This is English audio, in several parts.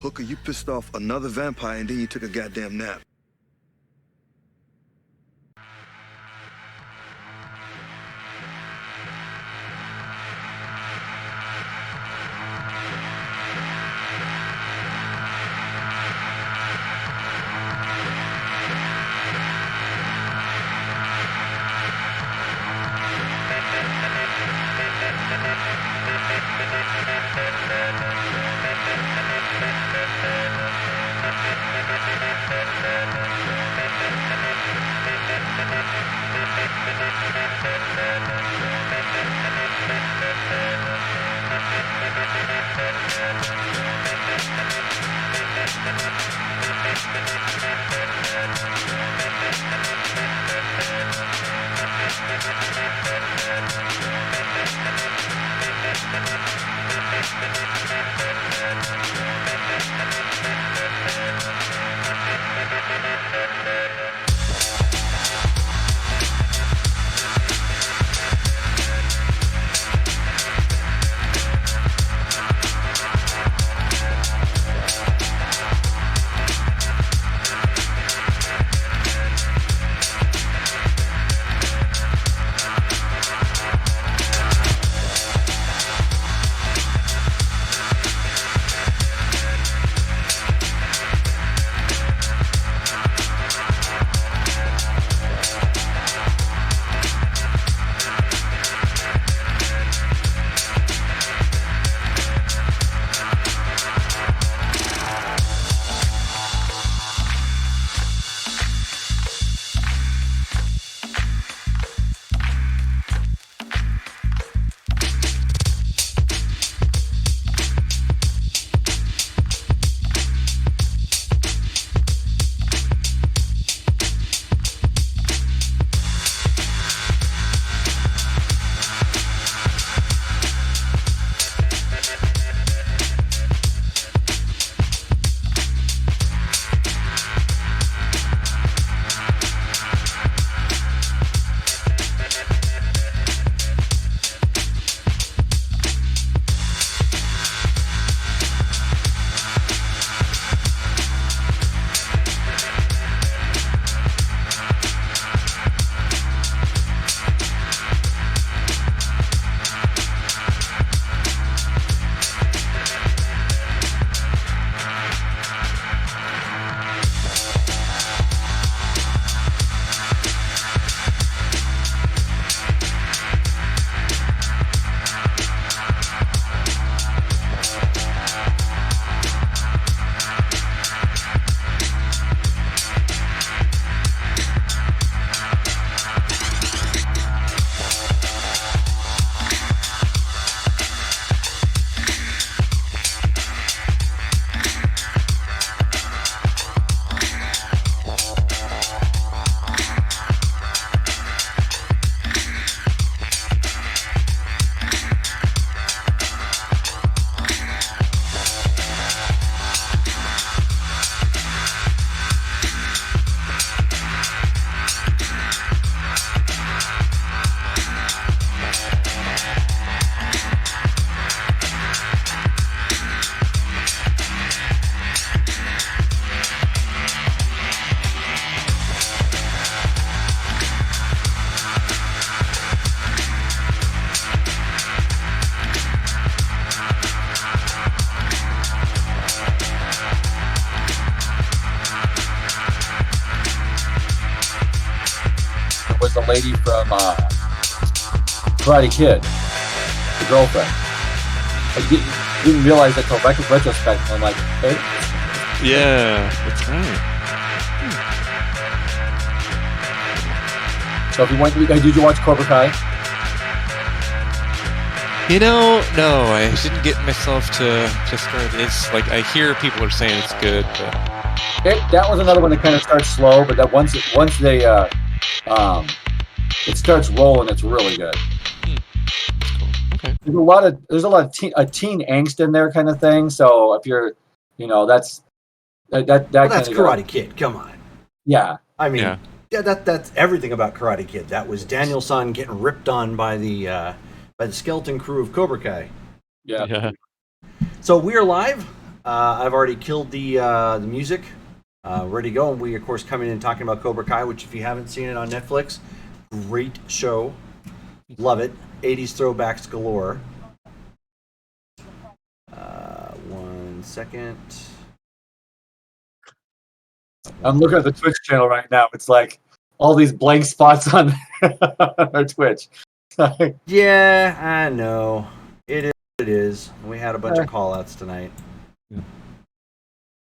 Hooker, you pissed off another vampire and then you took a goddamn nap. Was the lady from Karate Kid, the girlfriend. I didn't realize that until retrospect. I'm like, hey. Yeah, that's right. So if you want, did you watch Cobra Kai? You know, no, I didn't get myself to start. It's like I hear people are saying it's good, but That was another one that kind of starts slow, but that once they it starts rolling, it's really good. That's cool. Okay. There's a lot of teen angst in there, kind of thing. So if you're, that's that well, that's Karate Kid. Come on. Yeah. I mean, yeah, that's everything about Karate Kid. That was Daniel-san getting ripped on by the skeleton crew of Cobra Kai. Yeah. So we are live. I've already killed the music. Ready to go. And we, of course, coming in talking about Cobra Kai, which if you haven't seen it on Netflix, great show. Love it. 80s throwbacks galore. 1 second. I'm looking at the Twitch channel right now. It's like all these blank spots on our Twitch. Yeah, I know. It is. We had a bunch of call-outs tonight.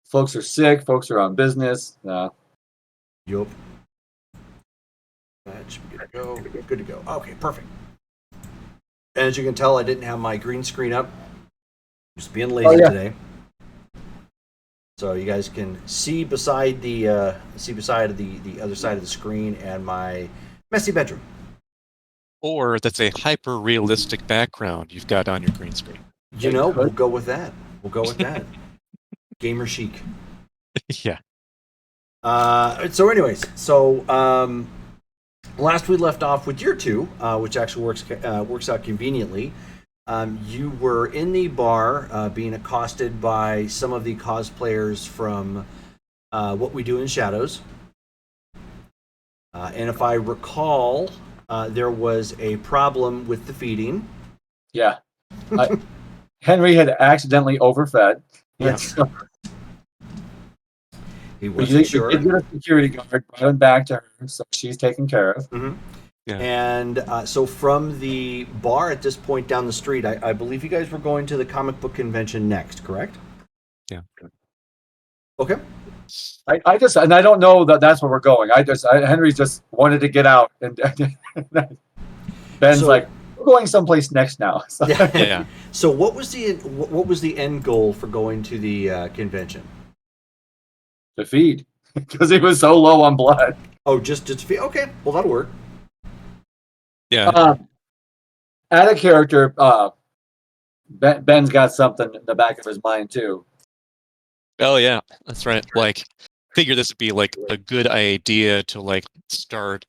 Folks are sick. Folks are on business. Yup. That should be good to go. Good to go. Okay, perfect. And as you can tell, I didn't have my green screen up. Just being lazy today. So you guys can see beside the other side of the screen and my messy bedroom. Or that's a hyper realistic background you've got on your green screen. You know, we'll go with that. We'll go with that. Gamer chic. Yeah. So anyways, last we left off with year 2, which actually works out conveniently. You were in the bar being accosted by some of the cosplayers from What We Do in Shadows. And if I recall, there was a problem with the feeding. Yeah. Henry had accidentally overfed. Yeah. He wasn't sure. He did get a security guard, brought him back to her, so she's taken care of. Mm-hmm. Yeah. And so from the bar at this point down the street, I believe you guys were going to the comic book convention next, correct? Yeah. Okay. I don't know that's where we're going. Henry just wanted to get out, and Ben's like, we're going someplace next now. So. Yeah. So what was the end goal for going to the convention? To feed, because he was so low on blood. Oh, just to feed. Okay, well that'll work. Yeah. Add a character. Ben's got something in the back of his mind too. Oh yeah, that's right. Like, figure this would be like a good idea to like start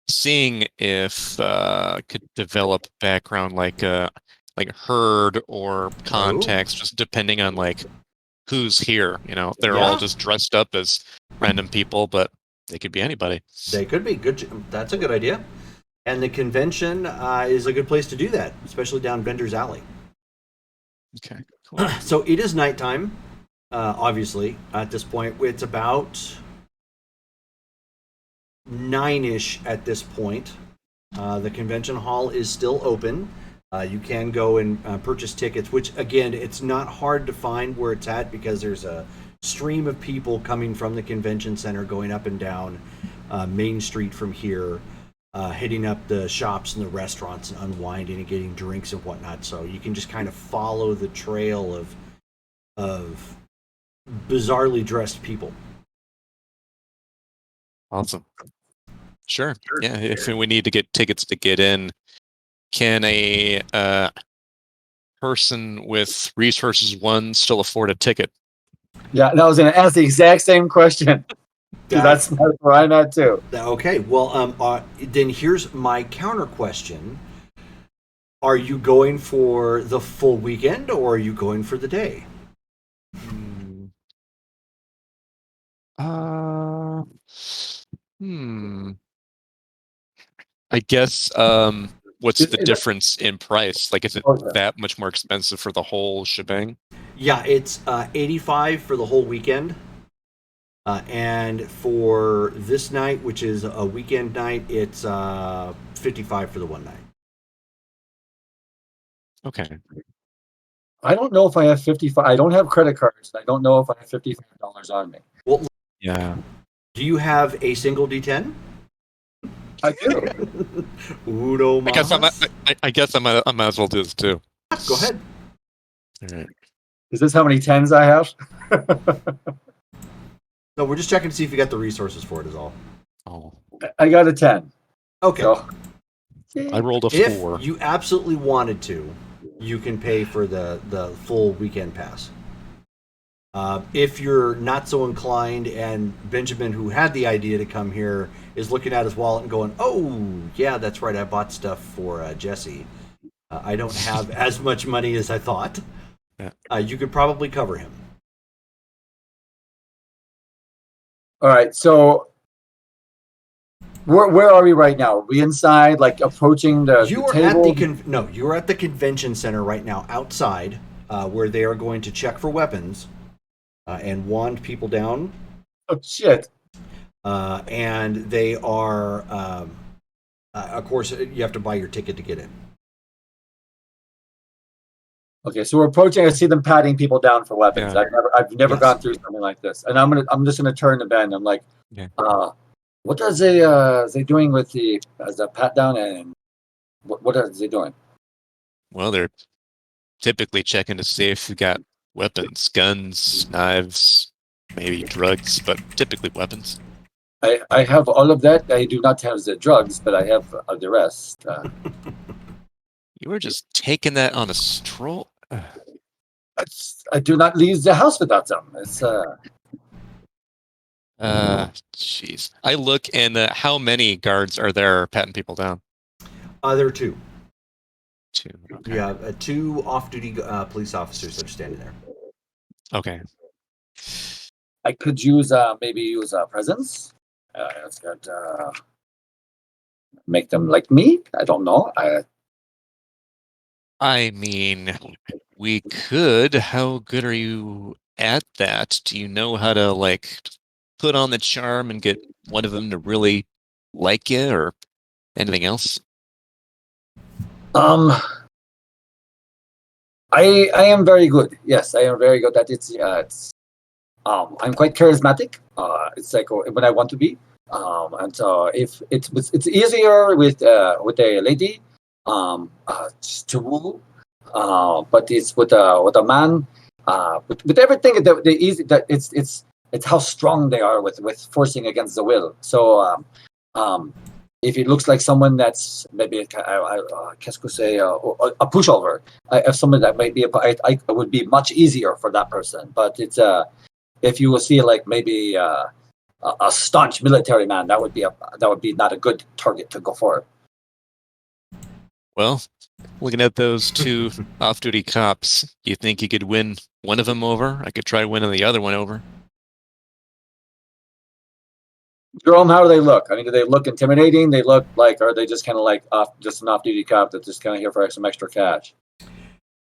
seeing if could develop background like herd or context, just depending on like who's here. You know, they're all just dressed up as random people, but they could be anybody. They could be good. That's a good idea. And the convention is a good place to do that, especially down Bender's Alley. Okay, cool. So it is nighttime, obviously, at this point. It's about 9-ish at this point. The convention hall is still open. You can go and purchase tickets, which, again, it's not hard to find where it's at because there's a stream of people coming from the convention center going up and down Main Street from here. Hitting up the shops and the restaurants and unwinding and getting drinks and whatnot. So you can just kind of follow the trail of bizarrely dressed people. Awesome. Sure. Yeah, if we need to get tickets to get in, can a person with resources 1 still afford a ticket? Yeah, and I was going to ask the exact same question. That's where I'm at too. Okay, well, then here's my counter question: are you going for the full weekend, or are you going for the day? I guess. What's the difference in price? Like, is it that much more expensive for the whole shebang? Yeah, it's $85 for the whole weekend. And for this night, which is a weekend night, it's $55 for the one night. Okay. I don't know if I have 55. I don't have credit cards. I don't know if I have $55 on me. Well, yeah. Do you have a single D10? I do. Uno mas. I guess I might as well do this too. Go ahead. All right. Is this how many 10s I have? No, we're just checking to see if you got the resources for it is all. Oh. I got a 10. Okay. So. I rolled a 4. If you absolutely wanted to, you can pay for the full weekend pass. If you're not so inclined, and Benjamin, who had the idea to come here, is looking at his wallet and going, oh, yeah, that's right, I bought stuff for Jesse. I don't have as much money as I thought. You could probably cover him. All right, so where are we right now? Are we inside, like approaching the You are table? at the you are at the convention center right now, outside, where they are going to check for weapons and wand people down. Oh shit! And they are, of course, you have to buy your ticket to get in. Okay, so we're approaching. I see them patting people down for weapons. Yeah. I've never Yes. gone through something like this, and I'm just gonna turn to Ben. I'm like, Yeah. what are they doing with the pat down, and what are they doing? Well, they're typically checking to see if you got weapons, guns, knives, maybe drugs, but typically weapons. I have all of that. I do not have the drugs, but I have the rest. You were just taking that on a stroll. I do not leave the house without them. It's Jeez. I look and how many guards are there patting people down? There are two. Two. Okay. You have two off-duty police officers that are standing there. Okay. I could use maybe presents. It's got make them like me. I don't know. I mean, we could. How good are you at that? Do you know how to like put on the charm and get one of them to really like you, or anything else? I am very good. Yes, I am very good at it. I'm quite charismatic. It's like when I want to be. And so if it's easier with a lady, to woo. But it's with a man. With everything, the easy that it's how strong they are with forcing against the will. So if it looks like someone that's maybe qu'est-ce que c'est, a pushover, if someone that might be it would be much easier for that person. But it's if you will see like maybe a staunch military man, that would be not a good target to go for. Well, looking at those two off-duty cops, you think you could win one of them over? I could try winning the other one over. Jerome, how do they look? I mean, do they look intimidating? They look like, or are they just kind of like just an off-duty cop that's just kind of here for some extra cash?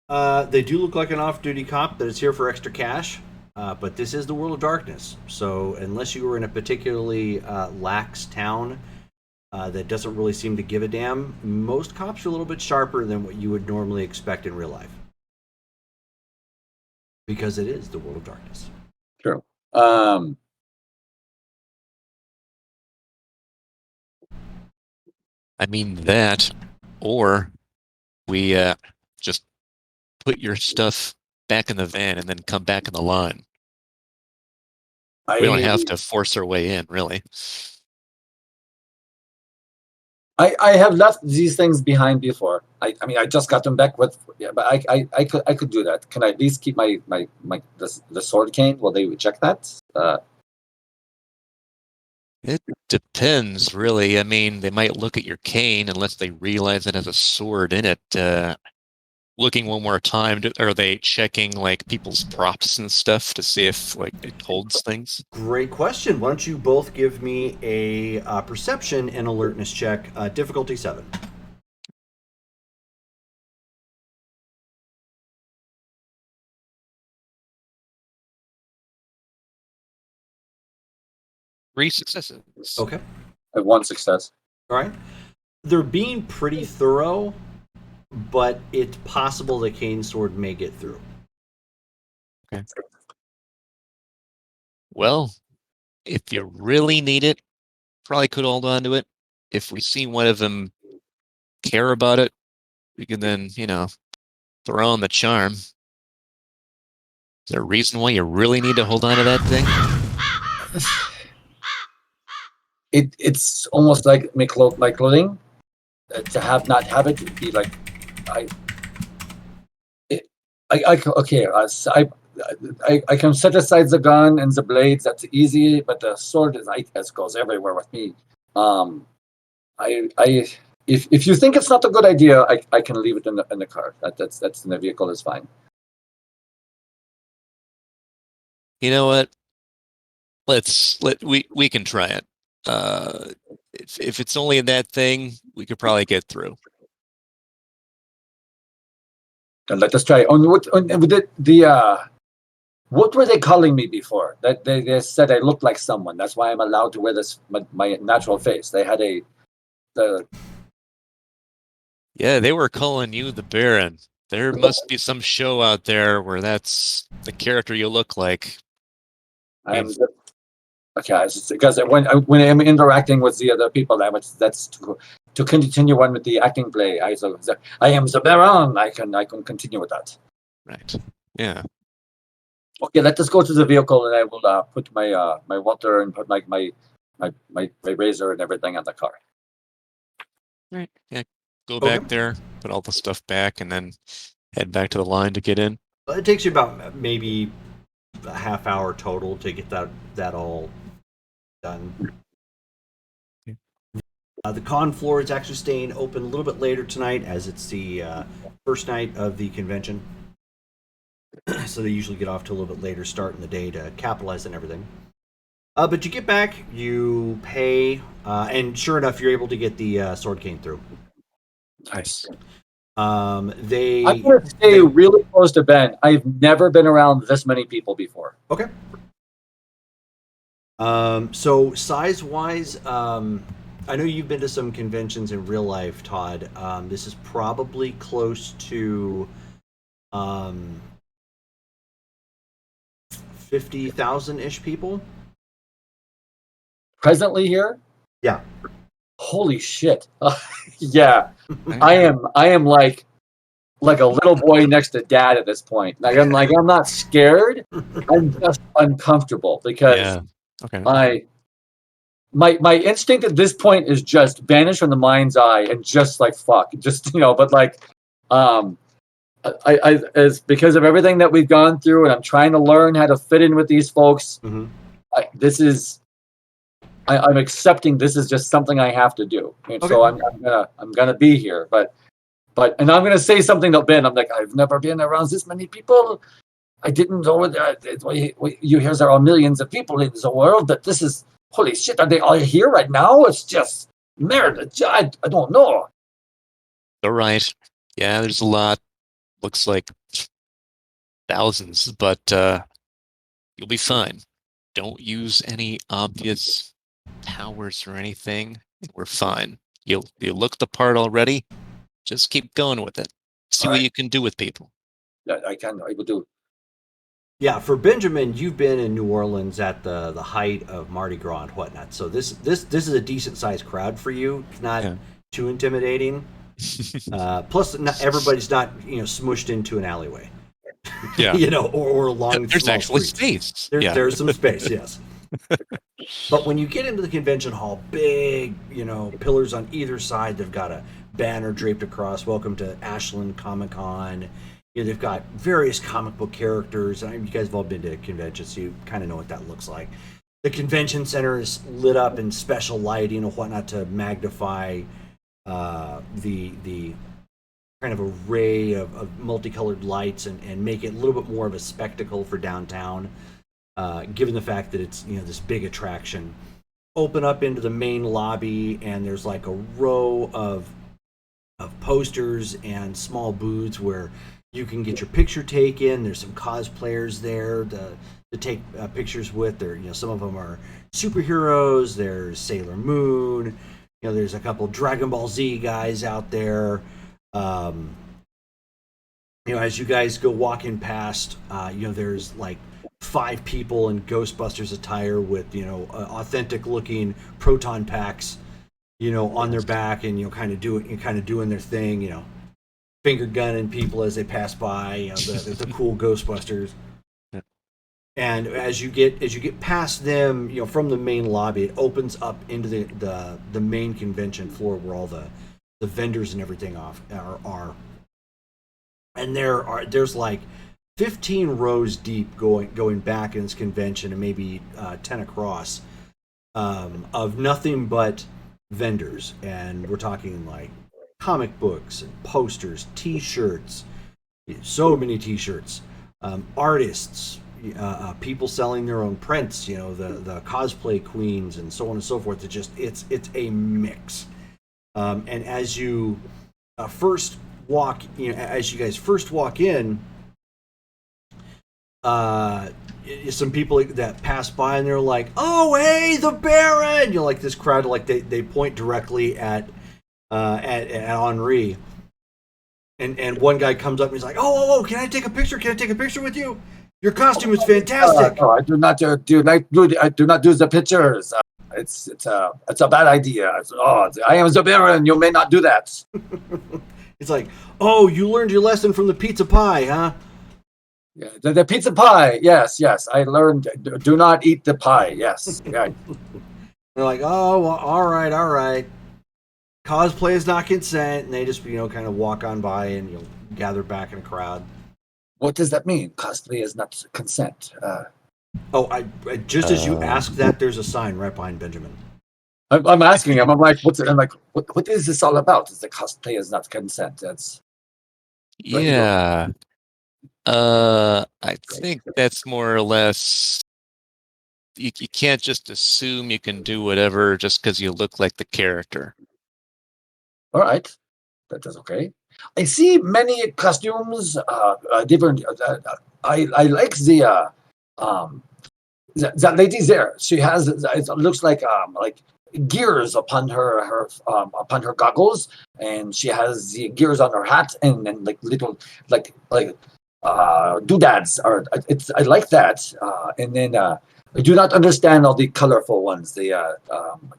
They do look like an off-duty cop that is here for extra cash, but this is the world of darkness. So unless you were in a particularly lax town that doesn't really seem to give a damn, most cops are a little bit sharper than what you would normally expect in real life. Because it is the world of darkness. True. I mean that, or we just put your stuff back in the van and then come back in the line. We don't have to force our way in, really. I have left these things behind before. I mean, I just got them back with, but I could do that. Can I at least keep my the sword cane? Will they check that? It depends, really. I mean, they might look at your cane unless they realize it has a sword in it. Looking one more time, are they checking like people's props and stuff to see if like it holds things? Great question. Why don't you both give me a perception and alertness check, difficulty 7. Three successes. Okay. I have one success. All right. They're being pretty thorough, but it's possible the cane sword may get through. Okay. Well, if you really need it, probably could hold on to it. If we see one of them care about it, we can then, throw on the charm. Is there a reason why you really need to hold on to that thing? It's almost like my clothing. To not have it would be like okay. I can set aside the gun and the blades. That's easy, but the sword goes everywhere with me. If you think it's not a good idea, I can leave it in the car. That's in the vehicle is fine. You know what? We can try it. If it's only that thing, we could probably get through. And let us try. What were they calling me before? That they said I looked like someone. That's why I'm allowed to wear this my natural face. They had Yeah, they were calling you the Baron. There must be some show out there where that's the character you look like. I'm okay. Because when I'm interacting with the other people, that's to continue on with the acting play. I am the Baron. I can continue with that. Right. Yeah. Okay, let us go to the vehicle, and I will put my my water and put my razor and everything on the car. Right. Yeah. Go back there, put all the stuff back, and then head back to the line to get in. It takes you about maybe a half hour total to get that all done. Okay. The con floor is actually staying open a little bit later tonight, as it's the first night of the convention. So they usually get off to a little bit later start in the day to capitalize on everything. But you get back, you pay, and sure enough, you're able to get the sword cane through. Nice. I'm gonna stay really close to Ben. I've never been around this many people before. Okay. So size-wise, I know you've been to some conventions in real life, Todd. This is probably close to 50,000-ish people. Presently here? Yeah. Holy shit. Yeah. I am like a little boy next to dad at this point. I'm not scared. I'm just uncomfortable because Yeah. Okay. my instinct at this point is just vanish from the mind's eye and just like fuck. Just but like I as because of everything that we've gone through, and I'm trying to learn how to fit in with these folks. Mm-hmm. I'm accepting this is just something I have to do, and Okay. so I'm gonna be here. But and I'm gonna say something to Ben. I'm like, I've never been around this many people. I didn't know that. You hear there are millions of people in the world, but this is holy shit. Are they all here right now? It's just murder. I don't know. All right. Yeah, there's a lot. Looks like thousands, but you'll be fine. Don't use any obvious towers or anything. We're fine. You look the part already. Just keep going with it. See what you can do with people. Yeah, I will do. Yeah, for Benjamin, you've been in New Orleans at the height of Mardi Gras and whatnot. So this is a decent sized crowd for you. It's not too intimidating. Plus, everybody's not smushed into an alleyway. Yeah. or along. There's actually streets. space. There's some space. Yes. But when you get into the convention hall, big pillars on either side. They've got a banner draped across. Welcome to Ashland Comic-Con. They've got various comic book characters. You guys have all been to conventions, so you kind of know what that looks like. The convention center is lit up in special lighting and whatnot to magnify the kind of array of multicolored lights and make it a little bit more of a spectacle for downtown, given the fact that it's this big attraction. Open up into the main lobby, and there's like a row of posters and small booths where you can get your picture taken. There's some cosplayers there to take pictures with. Some of them are superheroes. There's Sailor Moon. There's a couple Dragon Ball Z guys out there. As you guys go walking past, there's like 5 people in Ghostbusters attire with authentic looking proton packs, on their back, and kind of doing their thing, finger gunning people as they pass by, the cool Ghostbusters. Yeah. And as you get past them, from the main lobby, it opens up into the main convention floor where all the vendors and everything are. And there's like 15 rows deep going back in this convention, and maybe 10 across, of nothing but vendors. And we're talking like comic books and posters, T-shirts, so many T-shirts, artists, people selling their own prints, the cosplay queens and so on and so forth. It's a mix. And as you first walk, as you guys first walk in, some people that pass by and they're like, "Oh, hey, the Baron!" Like this crowd, like they point directly at Henri, and one guy comes up and he's like, "Oh, can I take a picture? Can I take a picture with you? Your costume is fantastic." No, I do not do the pictures. It's a bad idea. I am the Baron. You may not do that. It's like, "Oh, you learned your lesson from the pizza pie, huh?" Yeah, the pizza pie. Yes. I learned. Do not eat the pie. Yes. Yeah. They're like, "Oh, well, all right. Cosplay is not consent," and they just kind of walk on by and gather back in a crowd. What does that mean? Cosplay is not consent. I just as you ask that, there's a sign right behind Benjamin. I'm asking him. I'm like, what is this all about? It's the cosplay is not consent. That's Yeah. I think that's more or less. You can't just assume you can do whatever just because you look like the character. all right. That is okay. I see many costumes. Different. I like that lady there. She has. It looks like gears upon her goggles, and she has the gears on her hat, and like little like doodads. I like that. And then I do not understand all the colorful ones.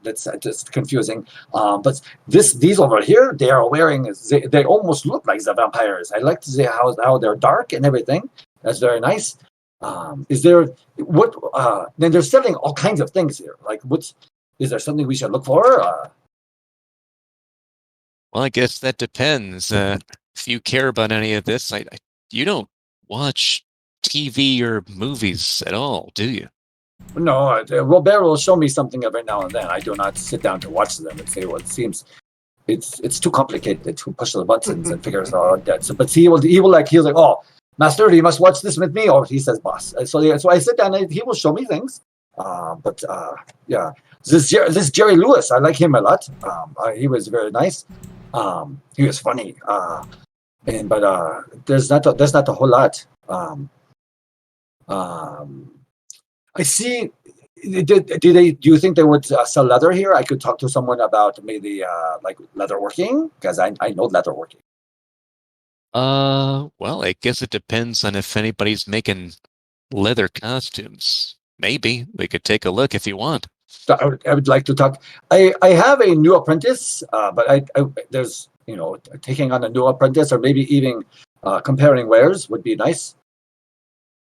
That's just confusing. But these over here, they are wearing. They almost look like the vampires. I like to see how they're dark and everything. That's very nice. Is there what? Then they're selling all kinds of things here. Like is there something we should look for? Well, I guess that depends. If you care about any of this, you don't watch TV or movies at all, do you? No, Robert will show me something every now and then. I do not sit down to watch them and say, well, it seems it's too complicated to push the buttons and figure out that. So, but he's like, oh, Master, you must watch this with me, or he says, boss. So I sit down and he will show me things. Yeah, this Jerry Lewis, I like him a lot. He was very nice. He was funny. But there's not a whole lot. I see. Do you think they would sell leather here? I could talk to someone about maybe like leatherworking, because I know leatherworking. Well, I guess it depends on if anybody's making leather costumes. Maybe we could take a look if you want. I would like to talk. I have a new apprentice, but I there's taking on a new apprentice, or maybe even comparing wares would be nice.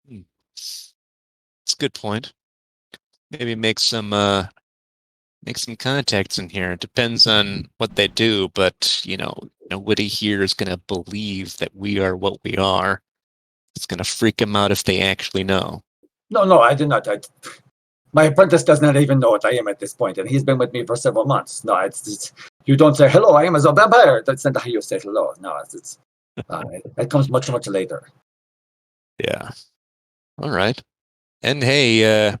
It's a good point. Maybe make some contacts in here. It depends on what they do, but nobody here is gonna believe that we are what we are. It's gonna freak them out if they actually know. No, I did not. My apprentice does not even know what I am at this point, and he's been with me for several months. No, it's you don't say hello. I am a vampire. That's not how you say hello. No, it comes much later. Yeah. All right. And hey, a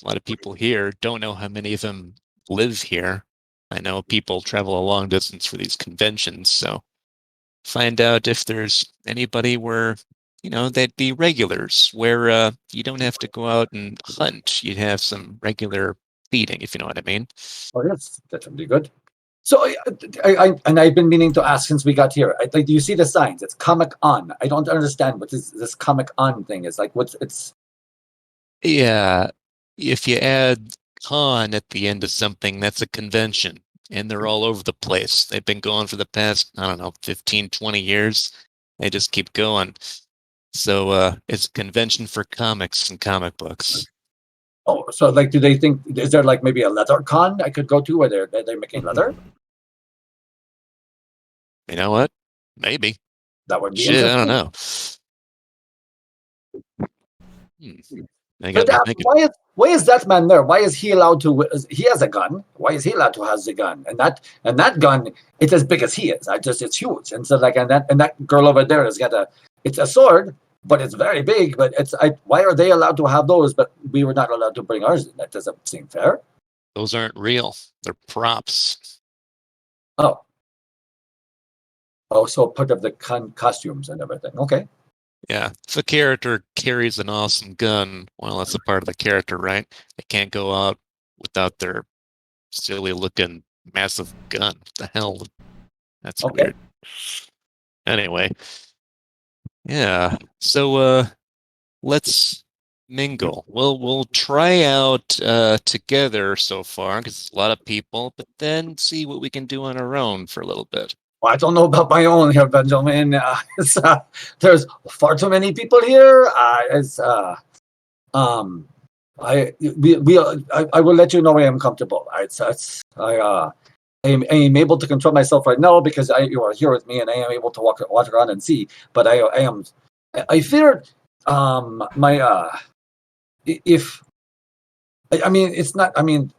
lot of people here don't know how many of them live here. I know people travel a long distance for these conventions, so find out if there's anybody where they'd be regulars, where you don't have to go out and hunt. You'd have some regular feeding, if you know what I mean. Oh, yes, that would be good. So, I've been meaning to ask since we got here. Do you see the signs? It's Comic On. I don't understand what this Comic On thing is. Like, it's? Yeah, if you add con at the end of something, that's a convention, and they're all over the place. They've been going for the past, 15, 20 years. They just keep going. So it's a convention for comics and comic books. Oh, so do they think, is there like maybe a leather con I could go to where they're making leather? You know what? Maybe. That would be Shit, I don't know. But why is that man there? Why is he allowed to? He has a gun. Why is he allowed to have the gun? And that gun, it's as big as he is. It's huge. And so and that girl over there has got it's a sword, but it's very big. But why are they allowed to have those, but we were not allowed to bring ours in? That doesn't seem fair. Those aren't real. They're props. Oh. Oh, so part of the costumes and everything. Okay. Yeah. If a character carries an awesome gun, well, that's a part of the character, right? They can't go out without their silly looking massive gun. What the hell? That's Okay. weird. Anyway. Yeah. So let's mingle. We'll try out together so far because it's a lot of people, but then see what we can do on our own for a little bit. Well, I don't know about my own here, Benjamin. There's far too many people here. I will let you know when I'm comfortable. I am able to control myself right now because you are here with me and I am able to walk around and see. But I fear it's not. I mean,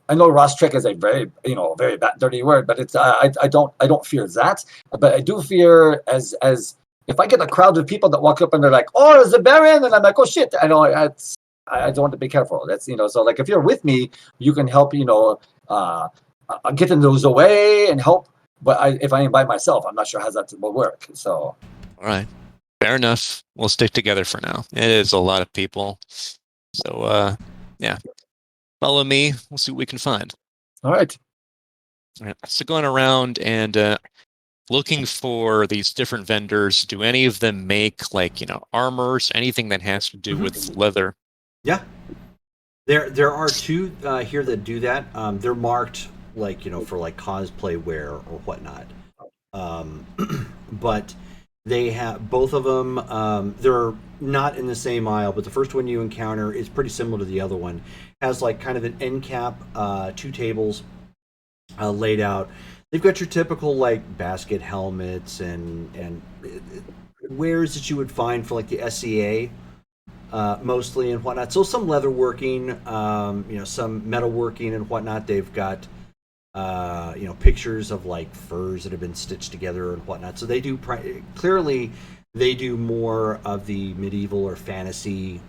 I know Ross trick is a very very bad, dirty word, but it's I don't fear that, but I do fear as if I get a crowd of people that walk up and they're like, "Oh, is it Baron?" and I'm like, "Oh shit!" I don't want to be careful. That's so like if you're with me, you can help getting those away and help. But if I am by myself, I'm not sure how that will work. So, all right, fair enough. We'll stick together for now. It is a lot of people, so yeah. Follow me. We'll see what we can find. All right. All right. So going around and looking for these different vendors. Do any of them make armors? Anything that has to do with leather? Yeah. There are two here that do that. They're marked for cosplay wear or whatnot. But they have both of them. They're not in the same aisle, but the first one you encounter is pretty similar to the other one. Has kind of an end cap, two tables laid out. They've got your typical basket helmets and wares that you would find for the SCA mostly and whatnot. So some leather working, some metal working and whatnot. They've got pictures of furs that have been stitched together and whatnot. So they do clearly they do more of the medieval or fantasy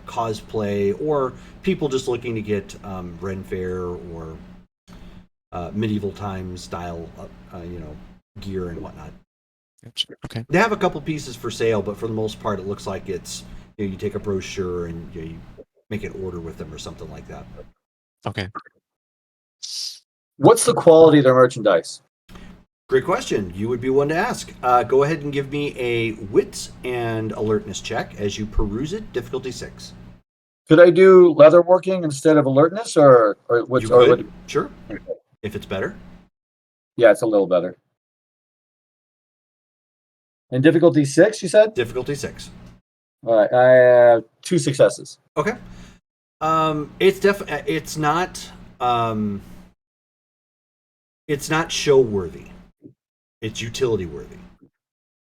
cosplay, or people just looking to get Ren Fair or medieval times style gear and whatnot. Okay. They have a couple pieces for sale, but for the most part it looks like it's you take a brochure and you make an order with them or something like that. Okay. What's the quality of their merchandise? Great question. You would be one to ask. Go ahead and give me a wits and alertness check as you peruse it. Difficulty 6. Could I do leatherworking instead of alertness, or which? You could. Sure. Okay. If it's better. Yeah, it's a little better. And difficulty 6, you said? Difficulty 6. All right, I have 2 successes. Okay. It's not show worthy. It's utility worthy.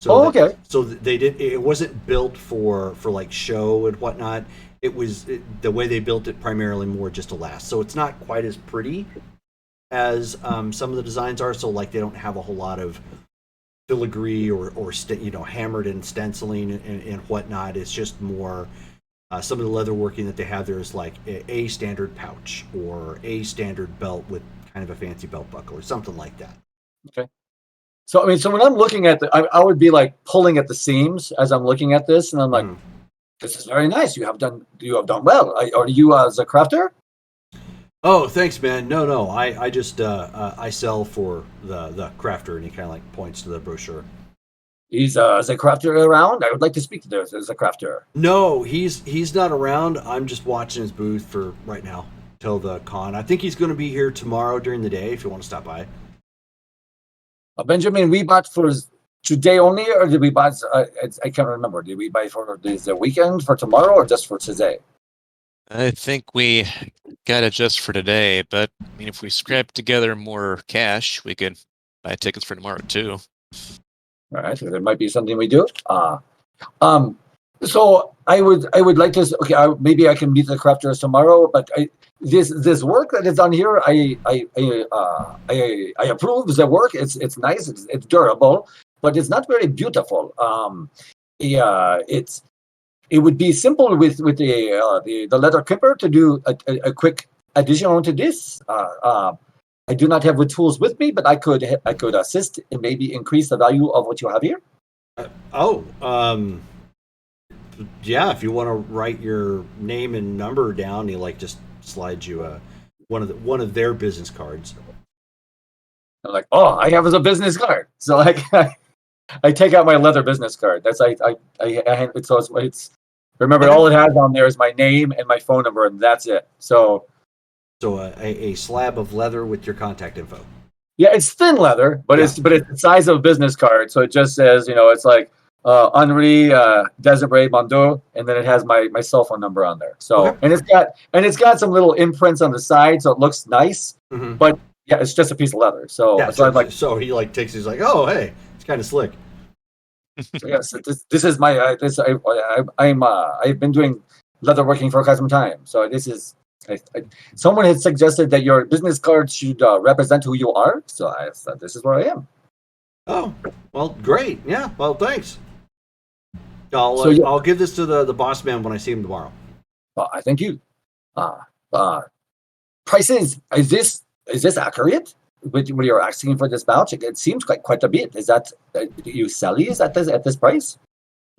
So okay. So it wasn't built for show and whatnot. It was the way they built it primarily more just to last. So it's not quite as pretty as some of the designs are. So they don't have a whole lot of filigree or hammered and stenciling and whatnot. It's just more some of the leather working that they have there is a standard pouch or a standard belt with kind of a fancy belt buckle or something like that. Okay. So when I'm looking at I would be pulling at the seams as I'm looking at this, and I'm like, this is very nice. You have done well. Are you as a crafter? Oh, thanks, man. No. I just I sell for the crafter, and he kind of points to the brochure. Is a crafter around? I would like to speak to there as a crafter. No, he's not around. I'm just watching his booth for right now till the con. I think he's going to be here tomorrow during the day if you want to stop by. Benjamin, we bought for today only, or did we buy? I can't remember. Did we buy for the weekend, for tomorrow, or just for today? I think we got it just for today, but if we scrap together more cash, we could buy tickets for tomorrow too. All right, so there might be something we do. So I would like to. Okay, maybe I can meet the crafters tomorrow. But this work that is on here, I approve the work. It's nice. It's durable, but it's not very beautiful. it would be simple with the leather clipper to do a quick addition onto this. I do not have the tools with me, but I could assist and maybe increase the value of what you have here. Yeah, if you want to write your name and number down, he just slides you one of their business cards. I'm like, oh, I have as a business card. So I take out my leather business card. That's it's remember all it has on there is my name and my phone number, and that's it. So a slab of leather with your contact info. Yeah, it's thin leather, but it's the size of a business card. So it just says, it's like Henri Desiree Mondo, and then it has my cell phone number on there. So okay. and it's got some little imprints on the side, so it looks nice. Mm-hmm. But yeah, it's just a piece of leather. So yeah, so he takes. He's like, oh hey, it's kind of slick. Yes, this is my I've been doing leather working for quite some time. So this is. Someone had suggested that your business card should represent who you are, so I thought this is where I am. Oh, well, great. Yeah, well, thanks. I'll give this to the boss man when I see him tomorrow. I thank you. Prices, is this accurate? What you're asking for this voucher? It seems quite a bit. Is that you sell these at this price?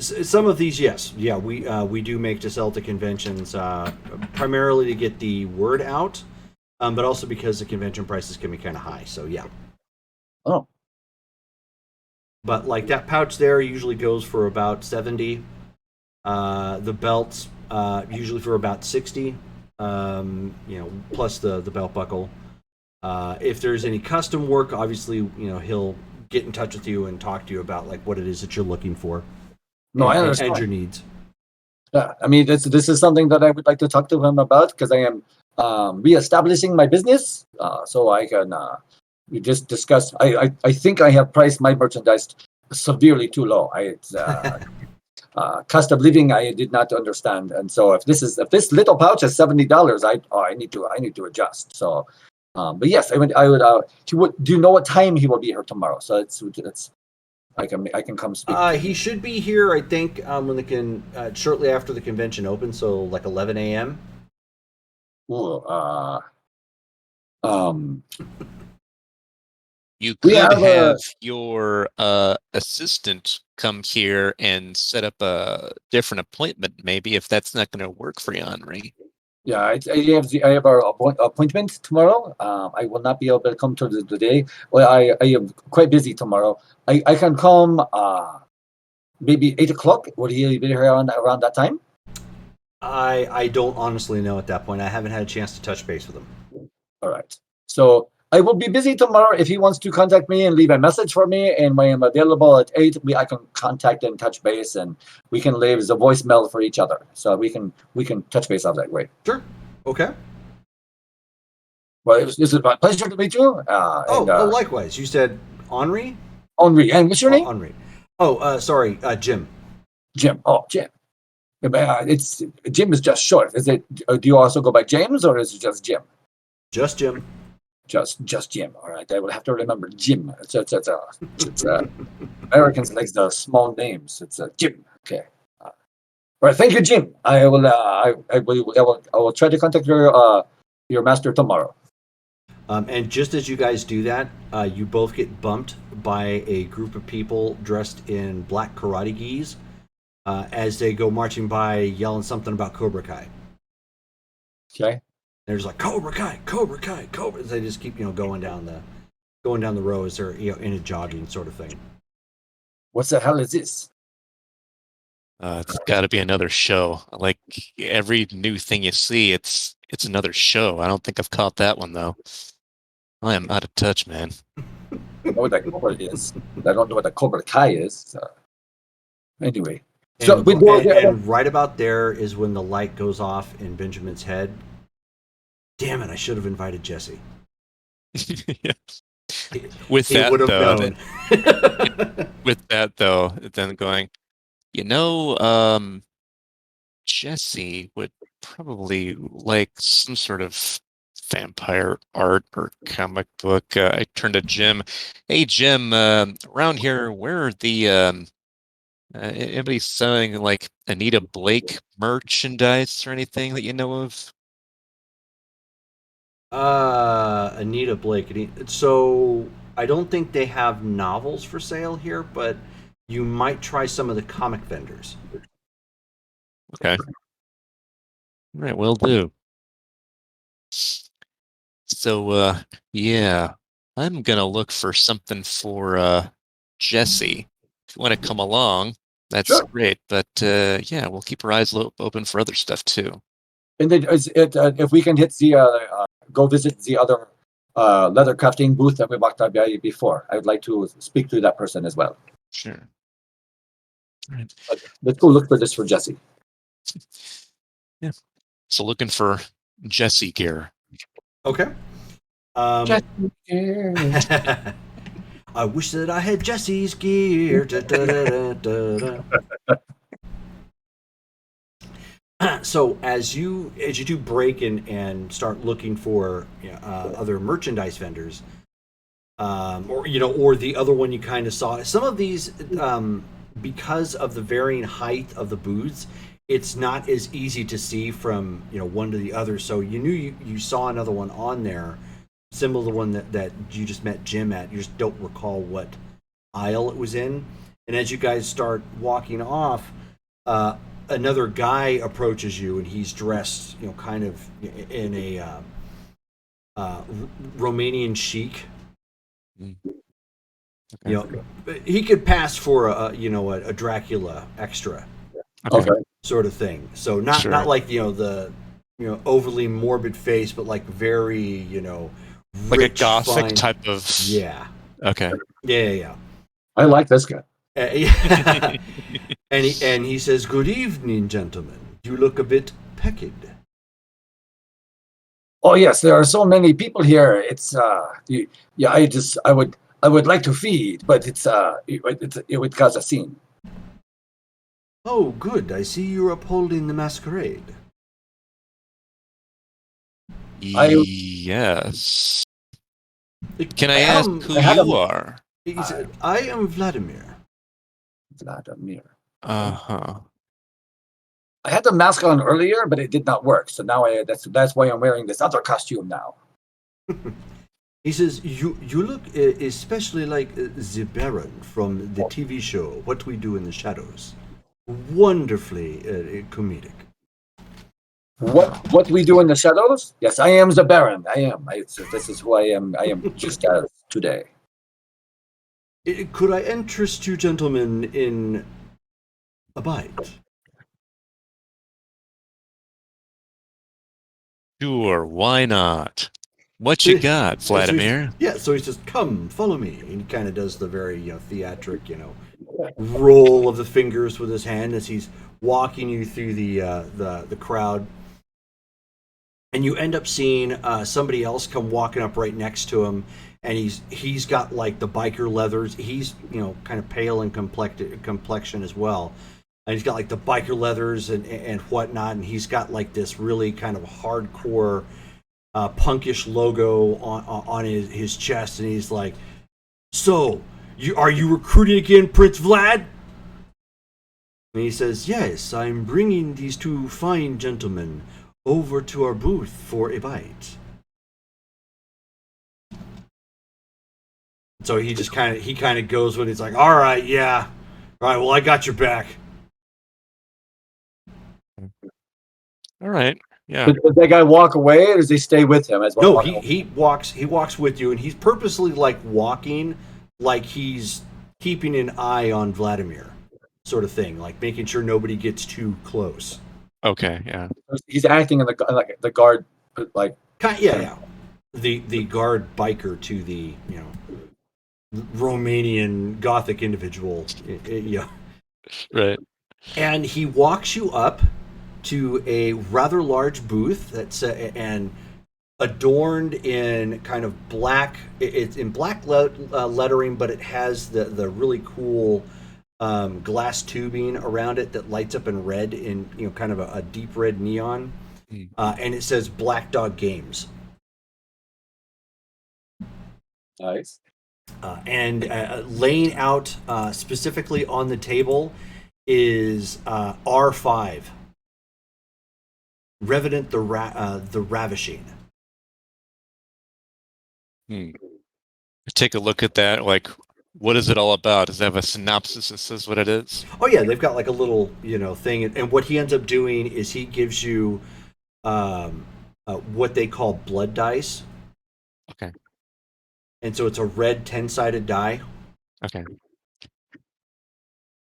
Some of these, yes. Yeah, we do make to sell to conventions, primarily to get the word out, but also because the convention prices can be kind of high. So yeah. Oh. But like that pouch there usually goes for about 70. The belts usually for about 60. Plus the belt buckle. If there's any custom work, obviously, he'll get in touch with you and talk to you about like what it is that you're looking for. No, I understand. And your needs. Yeah, I mean, this is something that I would like to talk to him about because I am reestablishing my business, so I can we just discuss. I think I have priced my merchandise severely too low. Cost of living I did not understand, and so if this little pouch is $70, I need to adjust. So, but yes, I would. Do you know what time he will be here tomorrow? So it's. I can come speak. He should be here, I think, when shortly after the convention opens, so like 11 a.m. Ooh, you could have your assistant come here and set up a different appointment, maybe, if that's not going to work for you, Henri. Yeah, I have our appointment tomorrow. I will not be able to come to the day. Well, I am quite busy tomorrow. I can come maybe 8 o'clock. Would he be here around that time? I don't honestly know at that point. I haven't had a chance to touch base with him. All right. So I will be busy tomorrow. If he wants to contact me and leave a message for me, and when I'm available at 8, I can contact and touch base, and we can leave a voicemail for each other. So we can touch base on that way. Sure. Okay. Well, this is my pleasure to meet you. Likewise. You said Henri? Henri. And what's your name? Henri. Sorry, Jim. Jim. Oh, Jim. Jim is just short. Is it? Do you also go by James, or is it just Jim? Just Jim. Just Jim. All right, I will have to remember Jim. It's Americans like the small names. It's Jim. Okay. All right. Thank you, Jim. I will try to contact your master tomorrow. And just as you guys do that, you both get bumped by a group of people dressed in black karate gis as they go marching by, yelling something about Cobra Kai. Okay. They're just like Cobra Kai, Cobra Kai, Cobra. They just keep going down the rows or in a jogging sort of thing. What the hell is this? It's got to be another show. Like every new thing you see, it's another show. I don't think I've caught that one though. I am out of touch, man. I know what that Cobra is. I don't know what the Cobra Kai is. Anyway. And right about there is when the light goes off in Benjamin's head. Damn it, I should have invited Jesse. Yeah. With that though, then going, Jesse would probably like some sort of vampire art or comic book. I turned to Jim. Hey Jim, around here, where are the Anybody selling like Anita Blake merchandise or anything that you know of? Anita Blake. So I don't think they have novels for sale here, but you might try some of the comic vendors. Okay. All right, will do. So, yeah, I'm gonna look for something for Jesse. If you want to come along, that's Sure. great. But yeah, we'll keep our eyes open for other stuff too. And then if we can hit the go visit the other leather crafting booth that we walked by before, I would like to speak to that person as well. Sure. All right. But let's go look for this for Jesse. Yeah. So looking for Jesse gear. Okay. Jesse. I wish that I had Jesse's gear. Da, da, da, da, da, da. So as you do break in and start looking for other merchandise vendors, or the other one you kind of saw, some of these because of the varying height of the booths, it's not as easy to see from one to the other. So you knew you saw another one on there, similar to the one that you just met Jim at. You just don't recall what aisle it was in. And as you guys start walking off, another guy approaches you, and he's dressed, kind of in a Romanian chic. Okay. He could pass for a Dracula extra Okay. sort of thing. So not Sure. not like the overly morbid face, but like very Like rich, a gothic fine- type of. Yeah. Okay. Yeah. I like this guy. Yeah. and he says, "Good evening, gentlemen. You look a bit pecked." Oh yes, there are so many people here. It's yeah. I would like to feed, but it would cause a scene. Oh, good. I see you're upholding the masquerade. Yes. Can I ask who you are? He said, "I am Vladimir." Vladimir. Uh-huh. I had the mask on earlier, but it did not work. So now that's why I'm wearing this other costume now. He says, "You look especially like the Baron from the TV show What We Do in the Shadows. Wonderfully comedic." What we do in the shadows? Yes, I am the Baron. I am. This is who I am. I am just as today. Could I interest you gentlemen in a bite? Sure, why not? What you got, Vladimir? So he says, "Come, follow me." And he kind of does the very theatric, roll of the fingers with his hand as he's walking you through the crowd. And you end up seeing somebody else come walking up right next to him, and he's got like the biker leathers. He's kind of pale in complexion as well, and he's got like the biker leathers and whatnot, and he's got like this really kind of hardcore punkish logo on his chest, and he's like, "So, are you recruiting again, Prince Vlad?" And he says, "Yes, I'm bringing these two fine gentlemen over to our booth for a bite." So he just kind of goes when he's like, "All right, yeah, all right, well, I got your back." All right. Yeah. Does that guy walk away, or does he stay with him as well? No, he walks with you, and he's purposely like walking, like he's keeping an eye on Vladimir, sort of thing, like making sure nobody gets too close. Okay, yeah. He's acting in the guard, like Yeah. The guard biker to the Romanian Gothic individual. Yeah. Right. And he walks you up to a rather large booth that's and adorned in kind of black. It's in black lettering, but it has the really cool glass tubing around it that lights up in red, in kind of a deep red neon, and it says Black Dog Games. nice. And laying out specifically on the table is R5, Revenant the Ravishing. Take a look at that. Like, what is it all about? Does it have a synopsis that says what it is? Oh yeah, they've got like a little thing, and what he ends up doing is he gives you what they call blood dice. Okay. And so it's a red 10-sided die. Okay.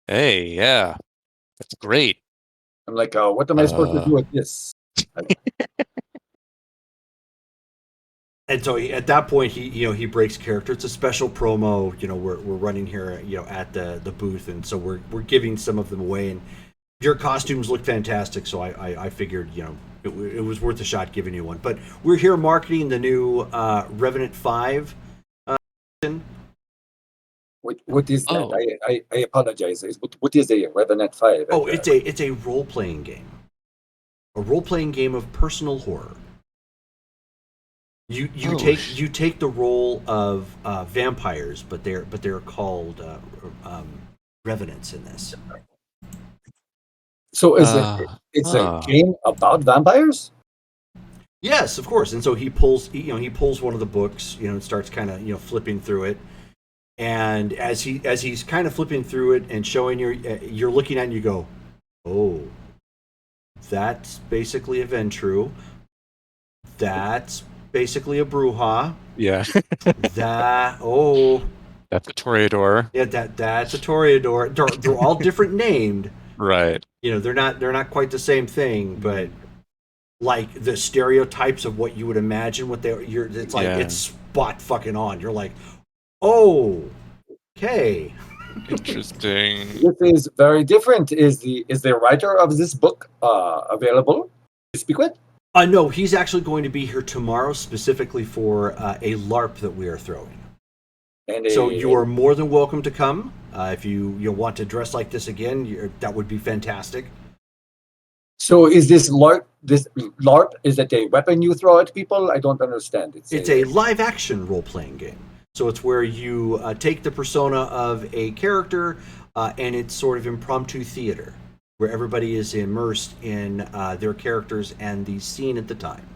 Hey, yeah, that's great. I'm like, what am I supposed to do with this? And so at that point, he breaks character. It's a special promo. We're running here, at the booth, and so we're giving some of them away. And your costumes look fantastic, so I figured it was worth a shot giving you one. But we're here marketing the new Revenant 5. What is that? I apologize. What is a Revenant 5? Oh, it's a role playing game. A role playing game of personal horror. You take the role of vampires, but they're called revenants in this. So it's a game about vampires? Yes, of course. And so he pulls one of the books, and starts kind of flipping through it. And as he's kind of flipping through it and showing you're looking at it and you go, oh, that's basically a Ventru. That's basically a Bruja. Yeah. That's a Toreador. Yeah, that's a Toreador. They're all different named. Right. They're not quite the same thing, but like the stereotypes of what you would imagine it's like it's spot fucking on. You're like, oh, okay. Interesting. This is very different. Is the writer of this book available to speak with? No, he's actually going to be here tomorrow specifically for a LARP that we are throwing. So you are more than welcome to come. If you want to dress like this again, that would be fantastic. So is this LARP? Is it a weapon you throw at people? I don't understand. It's a live action role playing game. So it's where you take the persona of a character, and it's sort of impromptu theater, where everybody is immersed in their characters and the scene at the time.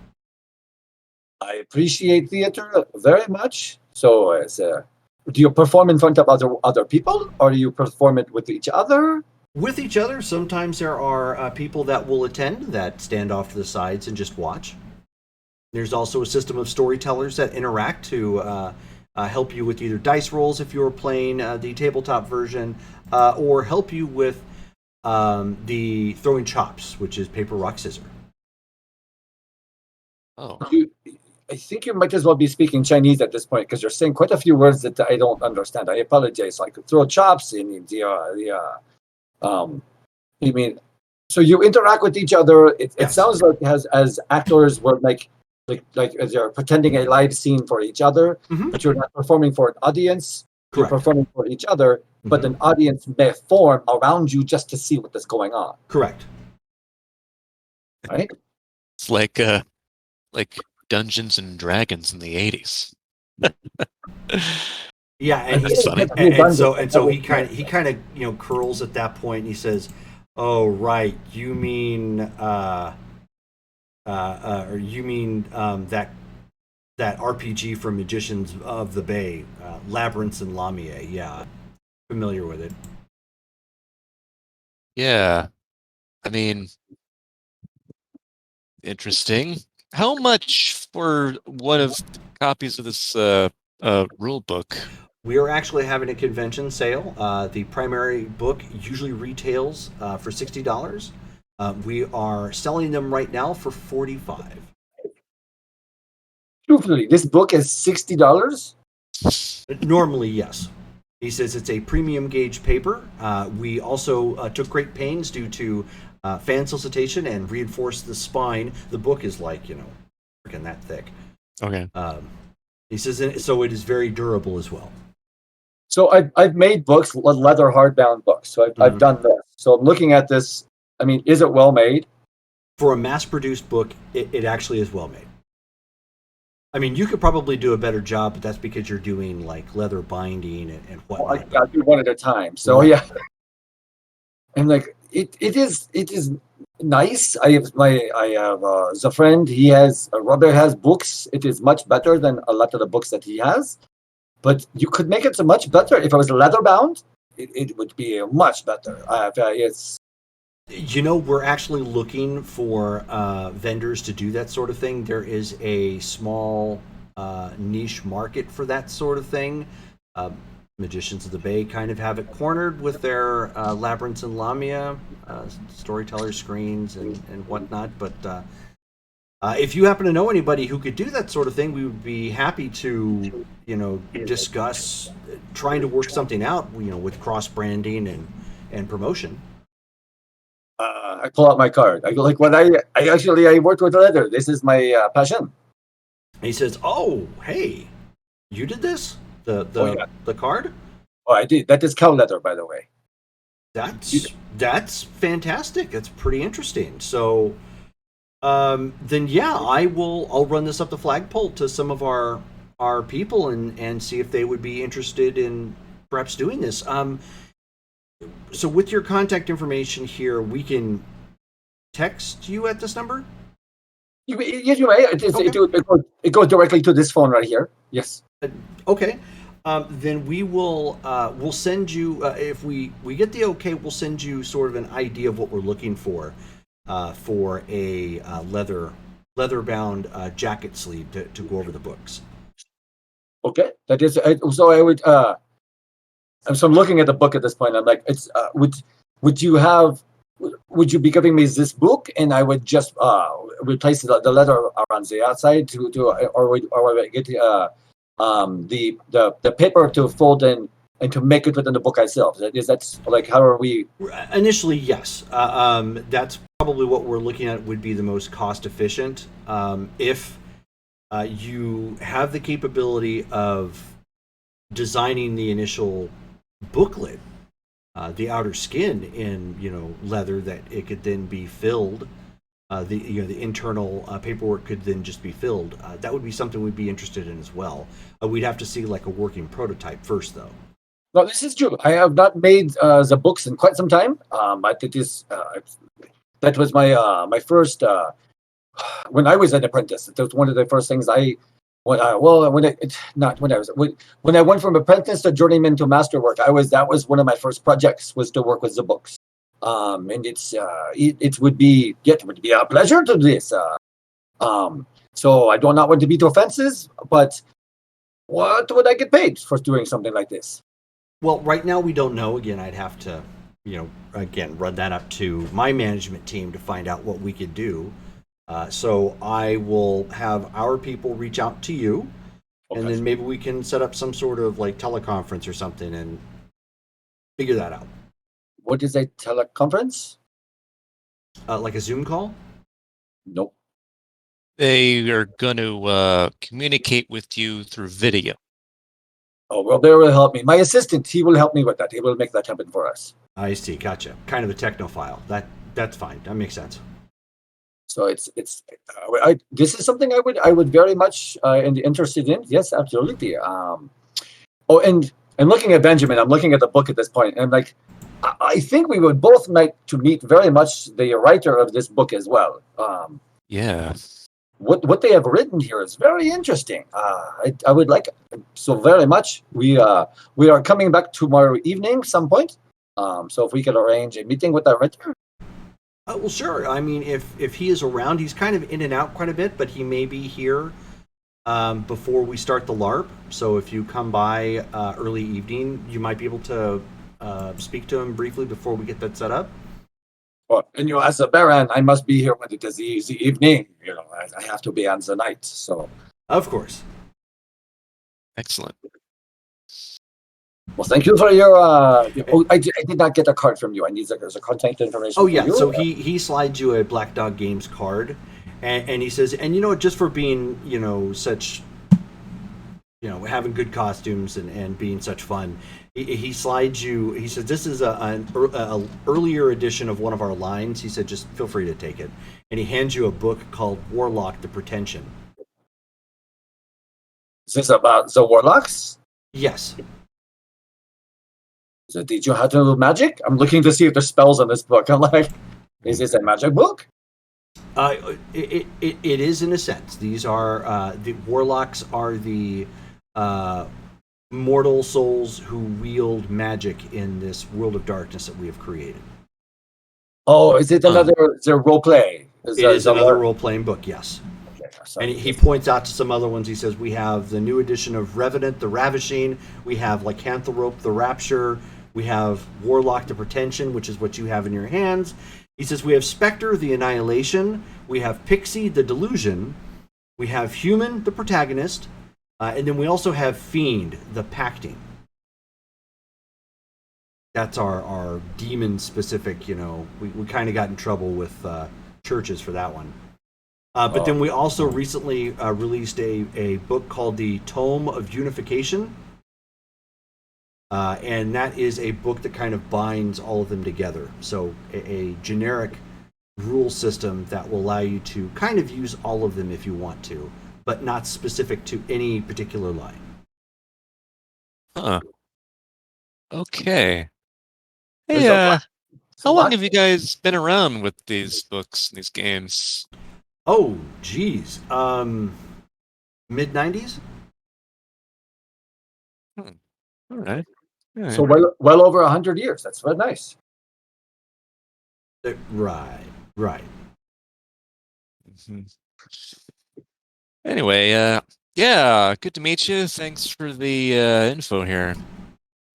I appreciate theater very much. So, do you perform in front of other people, or do you perform it with each other? With each other. Sometimes there are people that will attend that stand off to the sides and just watch. There's also a system of storytellers that interact to help you with either dice rolls if you're playing the tabletop version, or help you with the throwing chops, which is paper, rock, scissors. Oh. I think you might as well be speaking Chinese at this point because you're saying quite a few words that I don't understand. I apologize. Like throw chops in you mean, so you interact with each other. It sounds like as actors were like as you're pretending a live scene for each other, but you're not performing for an audience. Correct. You're performing for each other, but an audience may form around you just to see what is going on. Correct. Right? It's like Dungeons and Dragons in the 80s. Yeah, and so he kind of curls at that point and he says, "Oh right, you mean that RPG from Magicians of the Bay, Labyrinths and Lamia. Yeah, familiar with it." Yeah, I mean, interesting. How much for one of the copies of this rule book? We are actually having a convention sale. The primary book usually retails for $60. We are selling them right now for $45. Truthfully, this book is $60? Normally, yes. He says it's a premium gauge paper. We also took great pains due to fan solicitation and reinforced the spine. The book is like, freaking that thick. Okay. He says, so it is very durable as well. So I've made books, leather hardbound books. So I've done this. So I'm looking at this. I mean, is it well made? For a mass-produced book, it actually is well made. I mean, you could probably do a better job, but that's because you're doing like leather binding and whatnot. Well, I do one at a time. So yeah. And like it is nice. I have the friend. He has Robert has books. It is much better than a lot of the books that he has. But you could make it so much better if it was leather bound. It would be much better. It's We're actually looking for vendors to do that sort of thing. There is a small niche market for that sort of thing. Magicians of the Bay kind of have it cornered with their Labyrinths and Lamia, storyteller screens and whatnot. But if you happen to know anybody who could do that sort of thing, we would be happy to, discuss trying to work something out, with cross branding and promotion. I pull out my card. I go like, when I worked with leather. This is my passion. And he says, "Oh, hey, you did this? The card? Oh, I did. That is cow leather, by the way. That's fantastic. That's pretty interesting. So, then yeah, I'll run this up the flagpole to some of our people and see if they would be interested in perhaps doing this. So with your contact information here, we can text you at this number? Yes, you may. It goes directly to this phone right here. Yes. Okay. Then we'll send you, if we get the okay, we'll send you sort of an idea of what we're looking for a leather-bound jacket sleeve to go over the books. Okay. That is, so I would, so I'm looking at the book at this point. I'm like, it's, would you be giving me this book, and I would just replace the leather around the outside or would I get the paper to fold in and to make it within the book itself? That's like, how are we? Initially, yes. That's probably what we're looking at would be the most cost efficient. If you have the capability of designing the initial booklet, the outer skin in leather that it could then be filled, the internal paperwork could then just be filled. That would be something we'd be interested in as well. We'd have to see like a working prototype first, though. No, this is true. I have not made the books in quite some time. But it is that was my first when I was an apprentice. It was one of the first things when I went from apprentice to journeyman to masterwork. That was one of my first projects, was to work with the books. And it would be a pleasure to do this. So I do not want to be too offensive, but what would I get paid for doing something like this? Well, right now we don't know. Again, I'd have to, run that up to my management team to find out what we could do. So I will have our people reach out to you, okay, and then maybe we can set up some sort of like teleconference or something and figure that out. What is a teleconference? Like a Zoom call? Nope. They are going to communicate with you through video. Oh, well, they will help me. My assistant, he will help me with that. He will make that happen for us. I see. Gotcha. Kind of a technophile. That's fine. That makes sense. So it's this is something I would very much interested in. Yes, absolutely. And looking at Benjamin, I'm looking at the book at this point, and I'm like, I think we would both like to meet very much the writer of this book as well. Yeah. What they have written here is very interesting. I would like so very much. We are coming back tomorrow evening some point. So if we could arrange a meeting with that writer. Well, sure. I mean, if he is around, he's kind of in and out quite a bit, but he may be here before we start the LARP. So if you come by early evening, you might be able to speak to him briefly before we get that set up. Well, and as a Baron, I must be here when it is the evening. I have to be on the night. So of course. Excellent. Well, thank you for your. I did not get a card from you. I need there's a contact information. Oh yeah, so he slides you a Black Dog Games card, and he says, and just for being such, having good costumes and being such fun, he slides you. He says this is an earlier edition of one of our lines. He said just feel free to take it, and he hands you a book called Warlock: The Pretension. Is this about the warlocks? Yes. So did you have to do magic? I'm looking to see if there's spells in this book. I'm like, is this a magic book? It is in a sense. These are the warlocks are the mortal souls who wield magic in this world of darkness that we have created. Oh, is it another? Is there role play? It is another role-playing book, yes. Okay, And he points out to some other ones. He says we have the new edition of Revenant, the Ravishing. We have Lycanthrope, the Rapture. We have Warlock, the Pretension, which is what you have in your hands. He says we have Spectre, the Annihilation. We have Pixie, the Delusion. We have Human, the Protagonist. And then we also have Fiend, the Pacting. That's our demon-specific, we kind of got in trouble with churches for that one. But then we also recently released a book called The Tome of Unification. And that is a book that kind of binds all of them together. So a generic rule system that will allow you to kind of use all of them if you want to, but not specific to any particular line. Huh. Okay. There's Hey, a lot. how long have you guys been around with these books and these games? Oh, geez. Mid-90s? All right. So well over 100 years. That's very nice. Right. Mhm. Anyway, yeah, good to meet you. Thanks for the info here.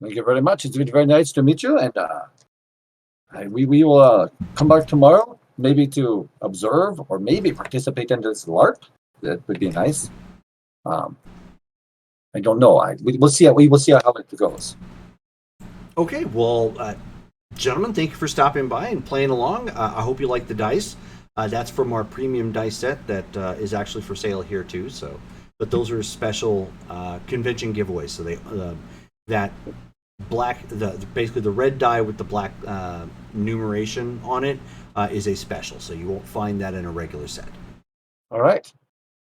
Thank you very much. It's been very nice to meet you, and we will come back tomorrow, maybe to observe or maybe participate in this LARP. That would be nice. I don't know. We'll see. We will see how it goes. Okay, well, gentlemen, thank you for stopping by and playing along. I hope you like the dice. That's from our premium dice set that is actually for sale here too. So, but those are special convention giveaways. So that black, basically the red die with the black numeration on it is a special. So you won't find that in a regular set. All right.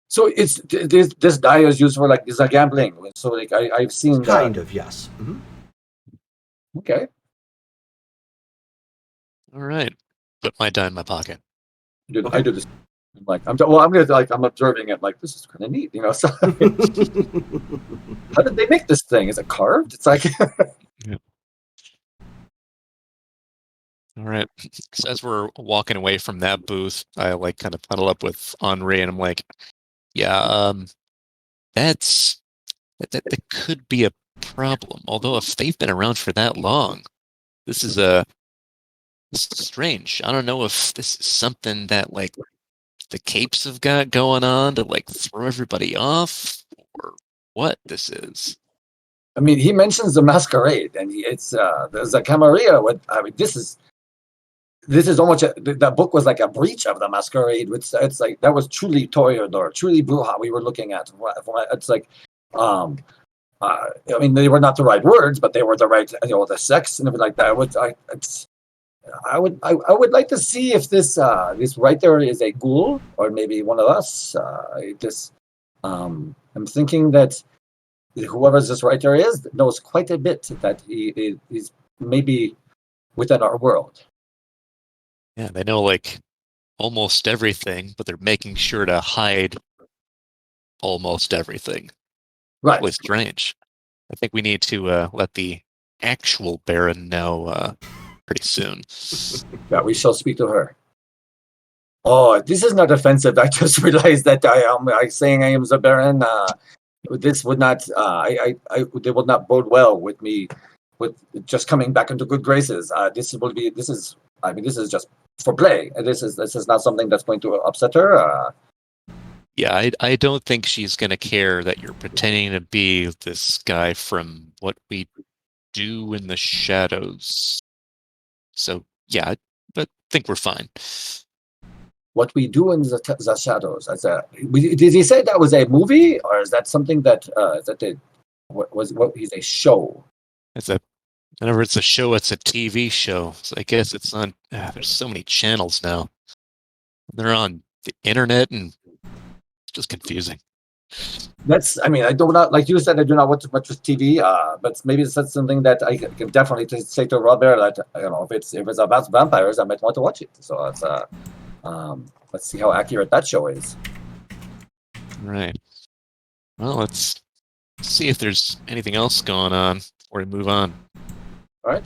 So it's this die is used for it's a gambling. So I've seen Kind of, yes. Mm-hmm. Okay. All right. Put my die in my pocket. I do this. I'm observing it. Like, this is kind of neat, So, how did they make this thing? Is it carved? It's like. Yeah. All right. So as we're walking away from that booth, I kind of huddle up with Henri, and I'm like, "Yeah, that could be a problem. Although if they've been around for that long, this is strange. I don't know if this is something that the Capes have got going on to throw everybody off, or what this is." I mean, he mentions the masquerade, and there's a Camarilla. This is almost that book was like a breach of the masquerade. It's like that was truly Toreador, truly Bruja we were looking at. It's like, I mean, they were not the right words, but they were the right, the sex and everything like that. I would like to see if this writer is a ghoul or maybe one of us. I'm thinking that whoever this writer is knows quite a bit that he's maybe within our world. Yeah, they know almost everything, but they're making sure to hide almost everything. Right. Really strange. I think we need to let the actual Baron know pretty soon. Yeah, we shall speak to her. Oh, this is not offensive. I just realized that I saying I am the Baron. This would not. They will not bode well with me, with just coming back into good graces. This is just for play. This is not something that's going to upset her. Yeah, I don't think she's going to care that you're pretending to be this guy from What We Do in the Shadows. So, yeah, but I think we're fine. What We Do in the Shadows. Did he say that was a movie, or is that something that he's a show? Whenever it's a show, it's a TV show. So I guess it's on. There's so many channels now. They're on the internet, and it's just confusing. That's. I mean, I do not like you said. I do not watch much with TV. But maybe that's something that I can definitely say to Robert that if it's about vampires, I might want to watch it. So it's let's see how accurate that show is. Right. Well, let's see if there's anything else going on before we move on. All right.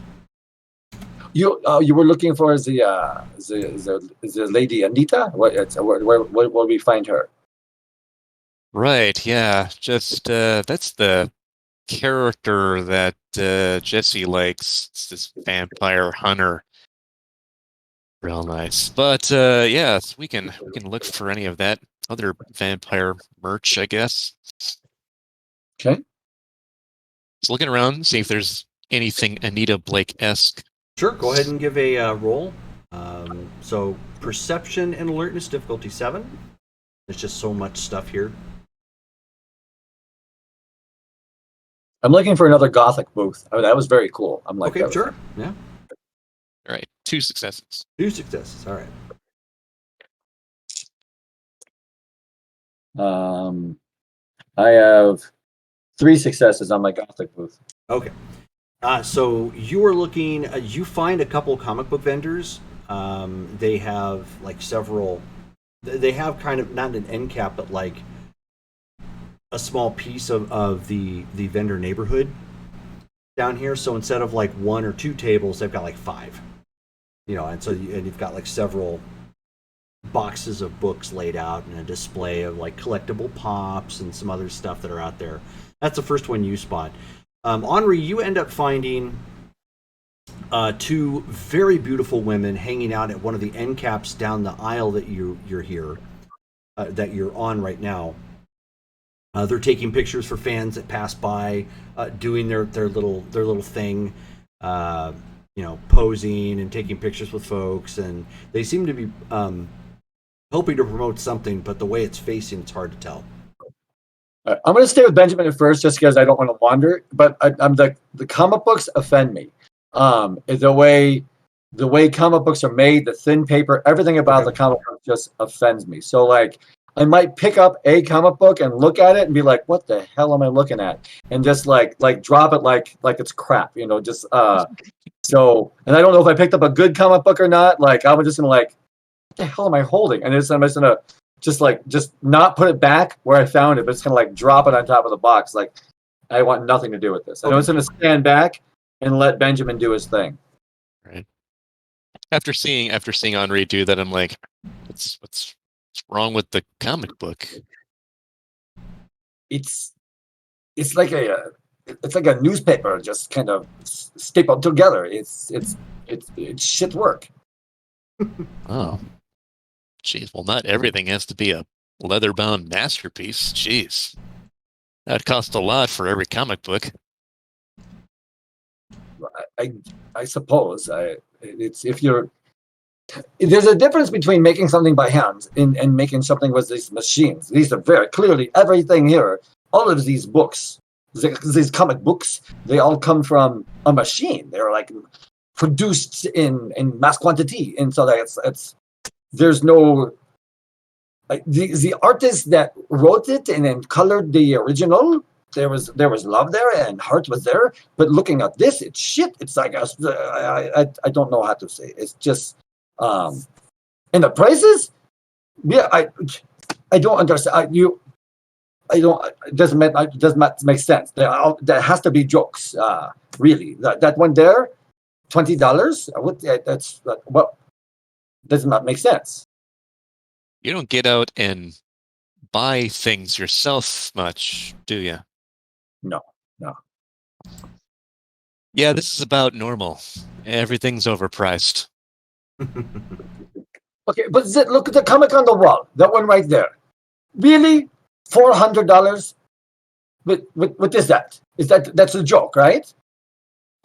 You were looking for the lady Anita. Where we find her? Right, yeah. Just that's the character that Jesse likes. It's this vampire hunter. Real nice. But yes, we can look for any of that other vampire merch, I guess. Okay. Just looking around, see if there's anything Anita Blake-esque. Sure, go ahead and give a roll. So perception and alertness, difficulty 7. There's just so much stuff here. I'm looking for another Gothic booth. I mean, that was very cool. I'm like, Okay, sure. Yeah. All right, 2 successes. 2 successes. All right. I have 3 successes on my Gothic booth. Okay. So you are looking. You find a couple comic book vendors. They have like several. They have kind of not an end cap, but like a small piece of the vendor neighborhood down here. So instead of like 1 or 2 tables, they've got like 5. And so you've got like several boxes of books laid out and a display of like collectible pops and some other stuff that are out there. That's the first one you spot. Henri, you end up finding 2 very beautiful women hanging out at one of the end caps down the aisle that you're here, that you're on right now. They're taking pictures for fans that pass by, doing their little thing, posing and taking pictures with folks, and they seem to be hoping to promote something, but the way it's facing, it's hard to tell. I'm going to stay with Benjamin at first, just because I don't want to wander. But I'm the comic books offend me. The way comic books are made, the thin paper, everything about the comic book just offends me. So like, I might pick up a comic book and look at it and be like, "What the hell am I looking at?" And just like drop it like it's crap, Just so, and I don't know if I picked up a good comic book or not. Like, I'm just gonna like, what the hell am I holding? And I'm just gonna just not put it back where I found it, but it's gonna like drop it on top of the box. Like, I want nothing to do with this. I'm just gonna stand back and let Benjamin do his thing. Right. After seeing Henri do that, I'm like, what's wrong with the comic book? It's like a newspaper just kind of stapled together. It's shit work. Oh. Jeez, well, not everything has to be a leather-bound masterpiece. Jeez. That costs a lot for every comic book. I suppose. It's if you're... There's a difference between making something by hand and making something with these machines. These are very clearly everything here. All of these books, these comic books, they all come from a machine. They're like produced in mass quantity, and so that it's there's no like the artist that wrote it and then colored the original. There was love there and heart was there, but looking at this, it's shit. It's like I don't know how to say it. It's just and the prices, yeah, I don't understand. I don't. It doesn't make sense. There has to be jokes. Really, that one there, $20. That's what does not make sense. You don't get out and buy things yourself much, do you? No. Yeah, this is about normal. Everything's overpriced. Okay, but look at the comic on the wall. That one right there. Really? $400? What is that? That's a joke, right?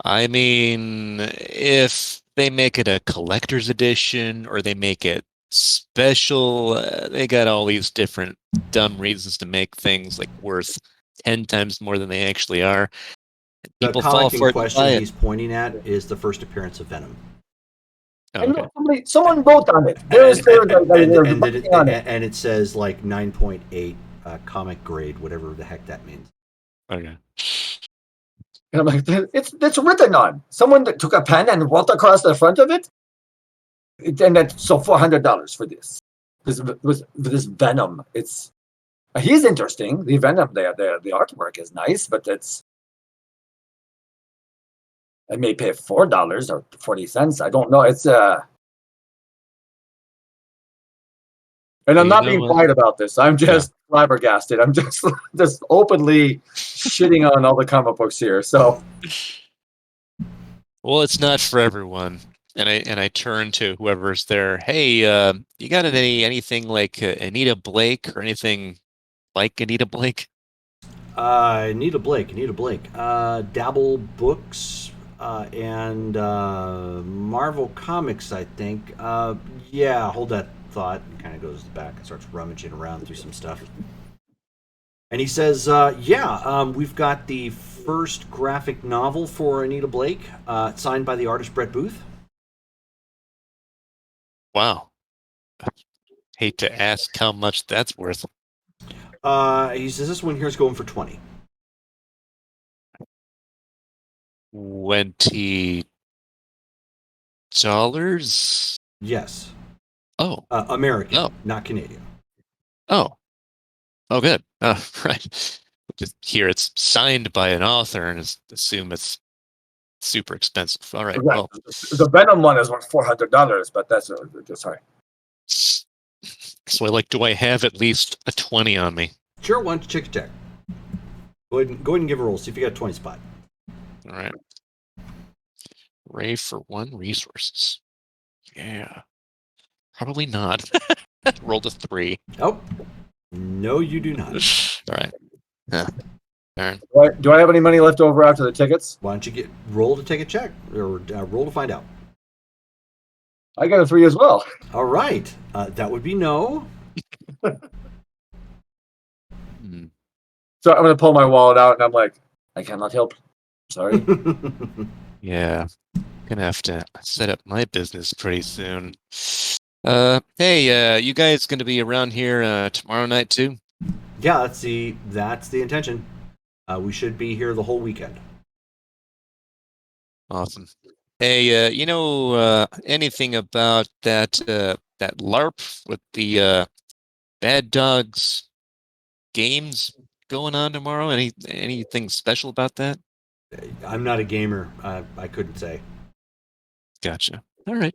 I mean, if they make it a collector's edition or they make it special, they got all these different dumb reasons to make things like worth 10 times more than they actually are. People the fall comic for in it. question he's pointing at is the first appearance of Venom. Oh, I okay. know someone wrote on it. There is and it says like 9.8 comic grade, whatever the heck that means. Okay. And I'm like, it's written on. Someone that took a pen and wrote across the front of it. And then so $400 for this. This Venom. He's interesting. The Venom there, the artwork is nice, but I may pay $4 or 40 cents. I don't know. And I'm You not know being what? quiet about this. I'm just flabbergasted. I'm just openly shitting on all the comic books here. So Well, it's not for everyone. And I turn to whoever's there. Hey, you got anything like Anita Blake or anything like Anita Blake? Anita Blake. Dabble Books and Marvel Comics, I think. Yeah, hold that thought. Kind of goes back and starts rummaging around through some stuff. And he says, we've got the first graphic novel for Anita Blake, signed by the artist Brett Booth. Wow. Hate to ask how much that's worth. He says this one here is going for 20. $20? Yes. Oh. American, Oh. not Canadian. Oh. Oh, good. Right. Just here it's signed by an author and assume it's super expensive. All right. Well, the Venom one is worth $400, but that's sorry. so do I have at least a 20 on me? Sure, why don't you check your check? Go ahead and give a roll. See if you got a 20 spot. All right. Ray for 1 resources. Yeah. Probably not. Rolled a 3. Oh, no, you do not. All right. Yeah. Darn. Do I have any money left over after the tickets? Why don't you roll to take a check or roll to find out? I got a 3 as well. All right, that would be no. So I'm going to pull my wallet out, and I'm like, I cannot help. Sorry. Yeah. Gonna have to set up my business pretty soon. Hey, you guys gonna be around here tomorrow night too? Yeah, that's the intention. We should be here the whole weekend. Awesome. Hey, anything about that LARP with the Bad Dogs games going on tomorrow? Anything special about that? I'm not a gamer. I couldn't say. Gotcha. All right.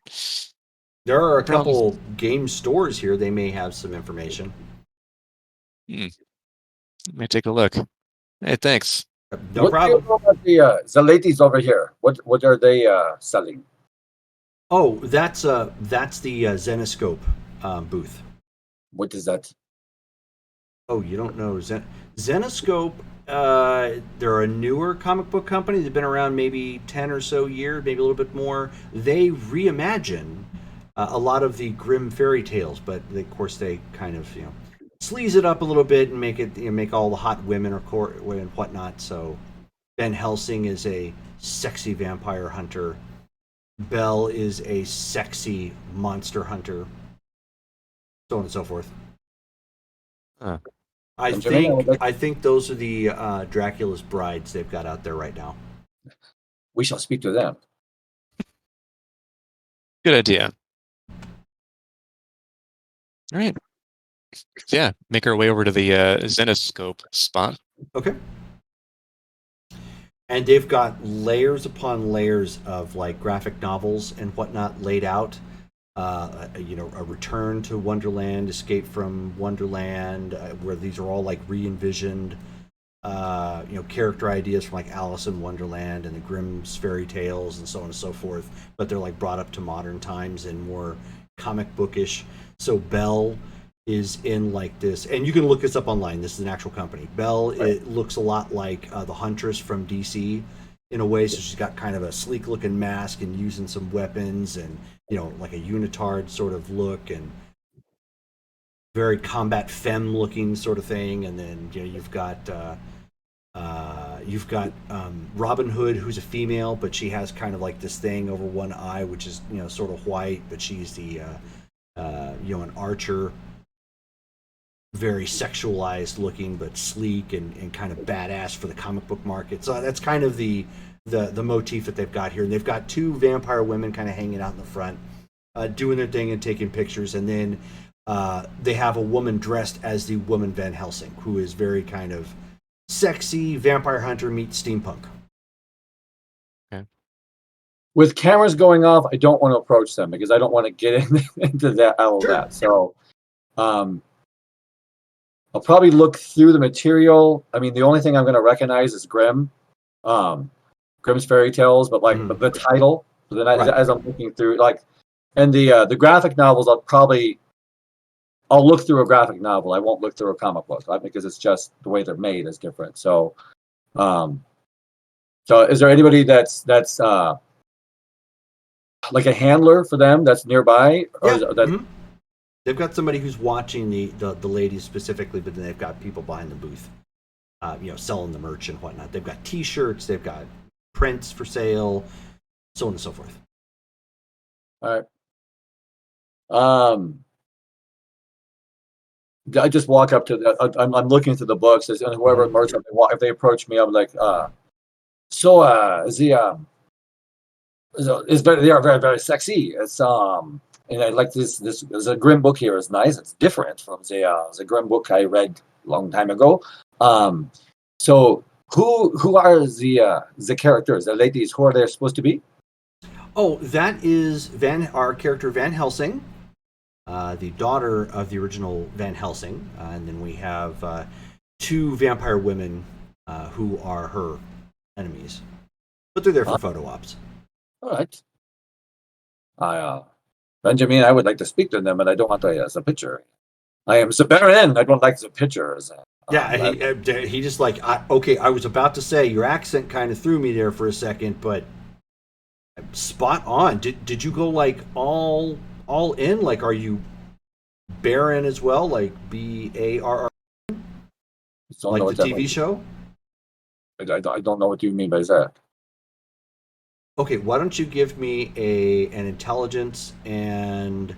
There are a couple game stores here. They may have some information. Let me take a look. Hey, thanks. No problem. About the ladies over here? What are they selling? Oh, that's the Zenoscope booth. What is that? Oh, you don't know Zenoscope? They're a newer comic book company. They've been around maybe 10 or so years, maybe a little bit more. They reimagine a lot of the grim fairy tales, but of course they kind of sleaze it up a little bit and make it make all the hot women and whatnot. So Ben Helsing is a sexy vampire hunter. Belle is a sexy monster hunter. So on and so forth. I think those are the Dracula's brides they've got out there right now. We shall speak to them. Good idea. All right. Yeah, make our way over to the Zenoscope spot. Okay. And they've got layers upon layers of like graphic novels and whatnot laid out. A Return to Wonderland, Escape from Wonderland, where these are all like re-envisioned, character ideas from like Alice in Wonderland and the Grimm's fairy tales and so on and so forth. But they're like brought up to modern times and more comic bookish. So Belle is in like this, and you can look this up online. This is an actual company. Belle, right. It looks a lot like the Huntress from DC in a way. So she's got kind of a sleek looking mask and using some weapons and like a unitard sort of look and very combat femme looking sort of thing. And then you've got Robin Hood, who's a female, but she has kind of like this thing over one eye, which is sort of white, but she's the an archer. very sexualized looking, but sleek and kind of badass for the comic book market. So that's kind of the motif that they've got here. And they've got two vampire women kind of hanging out in the front, doing their thing and taking pictures. And then they have a woman dressed as the woman Van Helsing, who is very kind of sexy vampire hunter meets steampunk. With cameras going off, I don't want to approach them because I don't want to get into all of that. So I'll probably look through the material. I mean, the only thing I'm going to recognize is Grimm, Grimm's Fairy Tales, but but the title. So then as I'm looking through, and the graphic novels, I'll look through a graphic novel. I won't look through a comic book, right? Because it's just the way they're made is different. So, so is there anybody that's like a handler for them that's nearby? Or They've got somebody who's watching the ladies specifically, but then they've got people behind the booth, selling the merch and whatnot. They've got T-shirts, they've got prints for sale, so on and so forth. All right. I just walk up to I'm looking through the books, and whoever merch, if they approach me, I'm like, they are very, very sexy. It's and I like this. There's a Grimm book here. It's nice. It's different from the Grimm book I read a long time ago. So who are the characters, the ladies? Who are they supposed to be? Oh, that is our character Van Helsing, the daughter of the original Van Helsing, and then we have two vampire women who are her enemies, but they're there for photo ops. All right. Benjamin, I would like to speak to them, but I don't want to as a picture. I am the Baron. I don't like the pictures. He just I was about to say your accent kind of threw me there for a second, but spot on. Did you go all in? Like, are you Baron as well? Like BARR? Like the TV show? I don't know what you mean by that. Okay, why don't you give me an intelligence and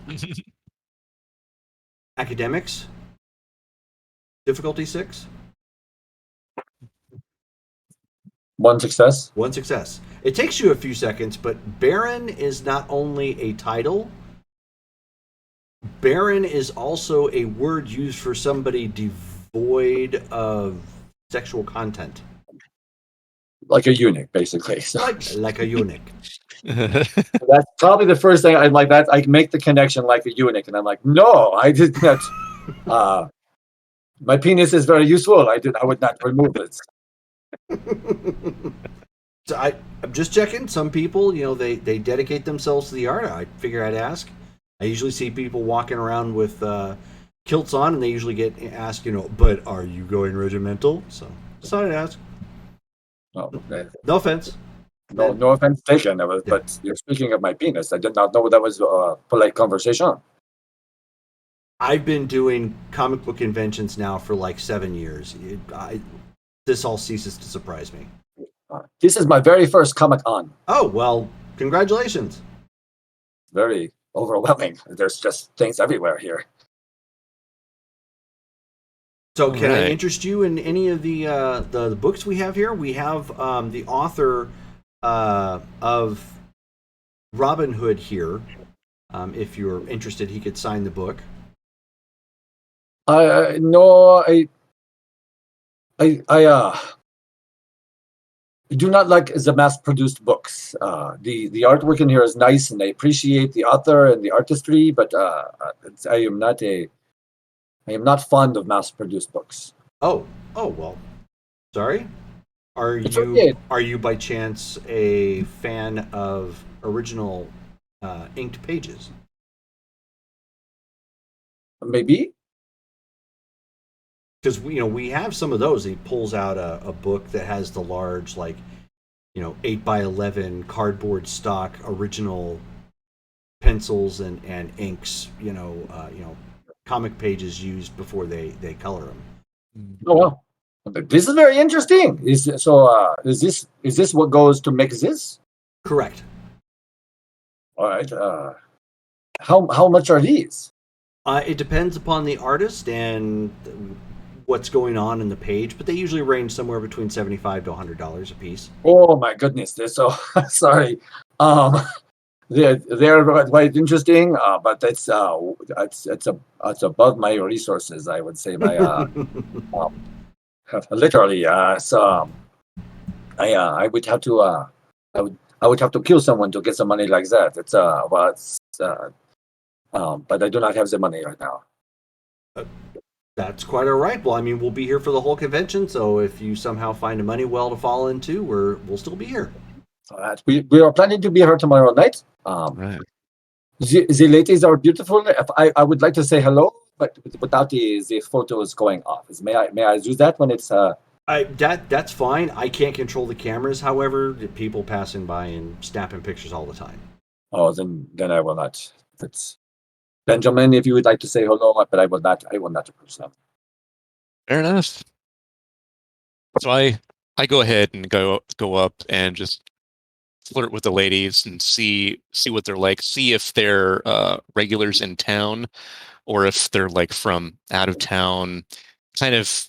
academics difficulty 6? One success. One success. It takes you a few seconds, but Baron is not only a title. Baron is also a word used for somebody devoid of sexual content. Like a eunuch, basically. So. Like a eunuch. That's probably the first thing I'm like that. I make the connection like a eunuch, and I'm like, no, I did not. My penis is very useful. I would not remove it. So I'm just checking. Some people, they dedicate themselves to the art. I figure I'd ask. I usually see people walking around with kilts on, and they usually get asked, but are you going regimental? So decided to ask. Oh, okay. No offense. No offense taken. But you're speaking of my penis. I did not know that was a polite conversation. I've been doing comic book conventions now for 7 years. This all ceases to surprise me. This is my very first Comic-Con. Oh, well, congratulations. Very overwhelming. There's just things everywhere here. So can I interest you in any of the books we have here? We have the author of Robin Hood here. If you're interested, he could sign the book. No, I do not like the mass-produced books. The artwork in here is nice, and I appreciate the author and the artistry, but I am not fond of mass-produced books. Oh well. Sorry. Are you by chance a fan of original inked pages? Maybe. Because we have some of those. He pulls out a book that has the large 8x11 cardboard stock original pencils and inks. Comic pages used before they color them. Oh well, this is very interesting. Is this what goes to make this? Correct. All right. How much are these? It depends upon the artist and what's going on in the page, but they usually range somewhere between $75 to $100 a piece. Oh my goodness, they're so sorry. Um, they're quite interesting, but it's above my resources. I would say by um, literally. I would have to I would have to kill someone to get some money like that. But I do not have the money right now. That's quite all right. Well, I mean, we'll be here for the whole convention, so if you somehow find a money well to fall into, we'll still be here. We are planning to be here tomorrow night. Right. The ladies are beautiful. I would like to say hello, but without the photos going off. May I use that when it's That's fine. I can't control the cameras, however, people passing by and snapping pictures all the time. Oh, then I will not. That's Benjamin, if you would like to say hello, but I will not approach them. Fair enough. So I go ahead and go up and just flirt with the ladies and see what they're like. See if they're regulars in town or if they're like from out of town. Kind of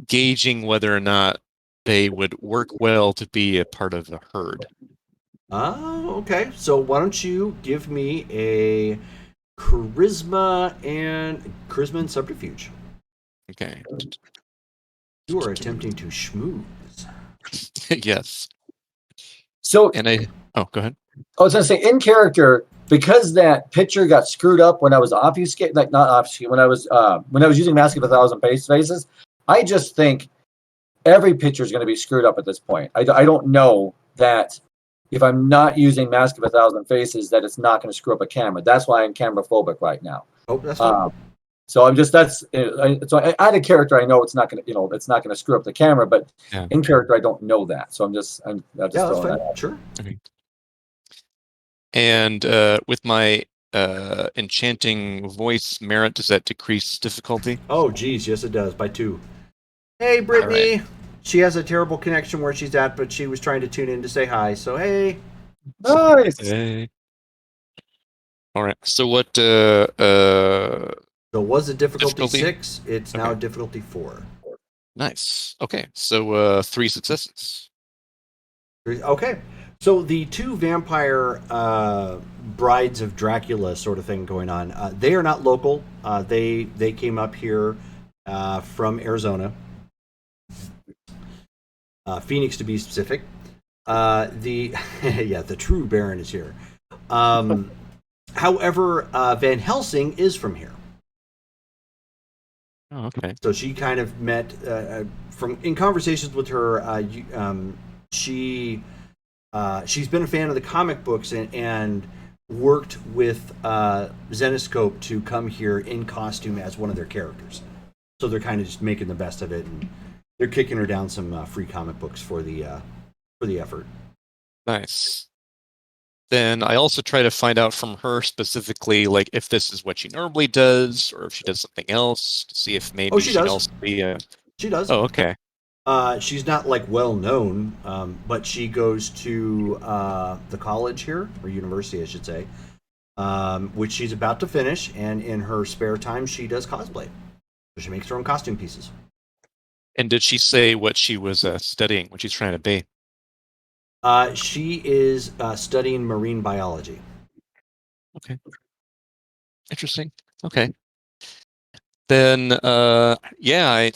gauging whether or not they would work well to be a part of the herd. Okay. So why don't you give me a charisma and subterfuge? Okay. You are attempting to schmooze. Yes. So, and go ahead. I was going to say, in character, because that picture got screwed up when I was obfuscate, like not obfuscate, when I was using Mask of 1,000 Faces, I just think every picture is going to be screwed up at this point. I don't know that if I'm not using Mask of 1,000 Faces, that it's not going to screw up a camera. That's why I'm camera phobic right now. Oh, that's fine. So I'm just so out of character. I know it's not going to screw up the camera, but in character, I don't know that. So I'm just throwing that out. Sure. Okay. And with my enchanting voice merit, does that decrease difficulty? Oh, geez, yes, it does by 2. Hey, Brittany. Right. She has a terrible connection where she's at, but she was trying to tune in to say hi. So hey. Nice. Hey. All right. So what? So it was a difficulty 6. It's now a difficulty 4. Nice. Okay. So 3 successes. Okay. So the 2 vampire brides of Dracula sort of thing going on. They are not local. They came up here from Arizona, Phoenix to be specific. The true Baron is here. However, Van Helsing is from here. Oh, okay. So she kind of met in conversations with her. She's been a fan of the comic books and worked with Zenescope to come here in costume as one of their characters. So they're kind of just making the best of it, and they're kicking her down some free comic books for the effort. Nice. Then I also try to find out from her specifically, like if this is what she normally does, or if she does something else, to see if maybe she does. Also be a... She does. Oh, okay. She's not like well known, but she goes to the college here, or university, I should say, which she's about to finish. And in her spare time, she does cosplay. So she makes her own costume pieces. And did she say what she was studying, what she's trying to be? She is studying marine biology. Okay. Interesting. Okay. Then, I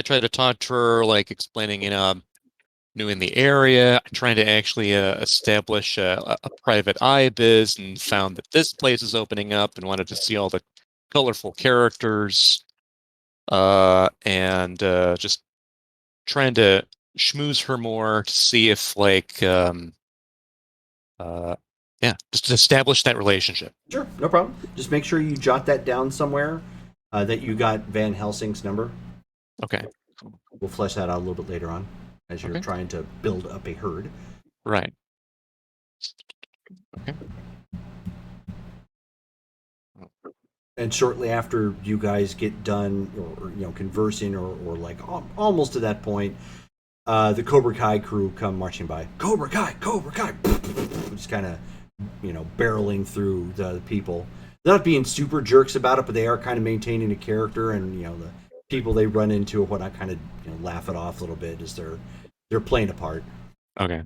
try to talk to her, like explaining, new in the area, trying to actually establish a private eye biz, and found that this place is opening up and wanted to see all the colorful characters, and just trying to schmooze her more to see if just to establish that relationship. Sure, no problem. Just make sure you jot that down somewhere, that you got Van Helsing's number. Okay. We'll flesh that out a little bit later on as you're trying to build up a herd. Right. Okay. And shortly after you guys get done, or conversing, or like almost to that point, the Cobra Kai crew come marching by. Cobra Kai, Cobra Kai, just kind of barreling through the people. not being super jerks about it, but they are kind of maintaining a character, and the people they run into or whatnot kind of laugh it off a little bit as they're playing a part. Okay.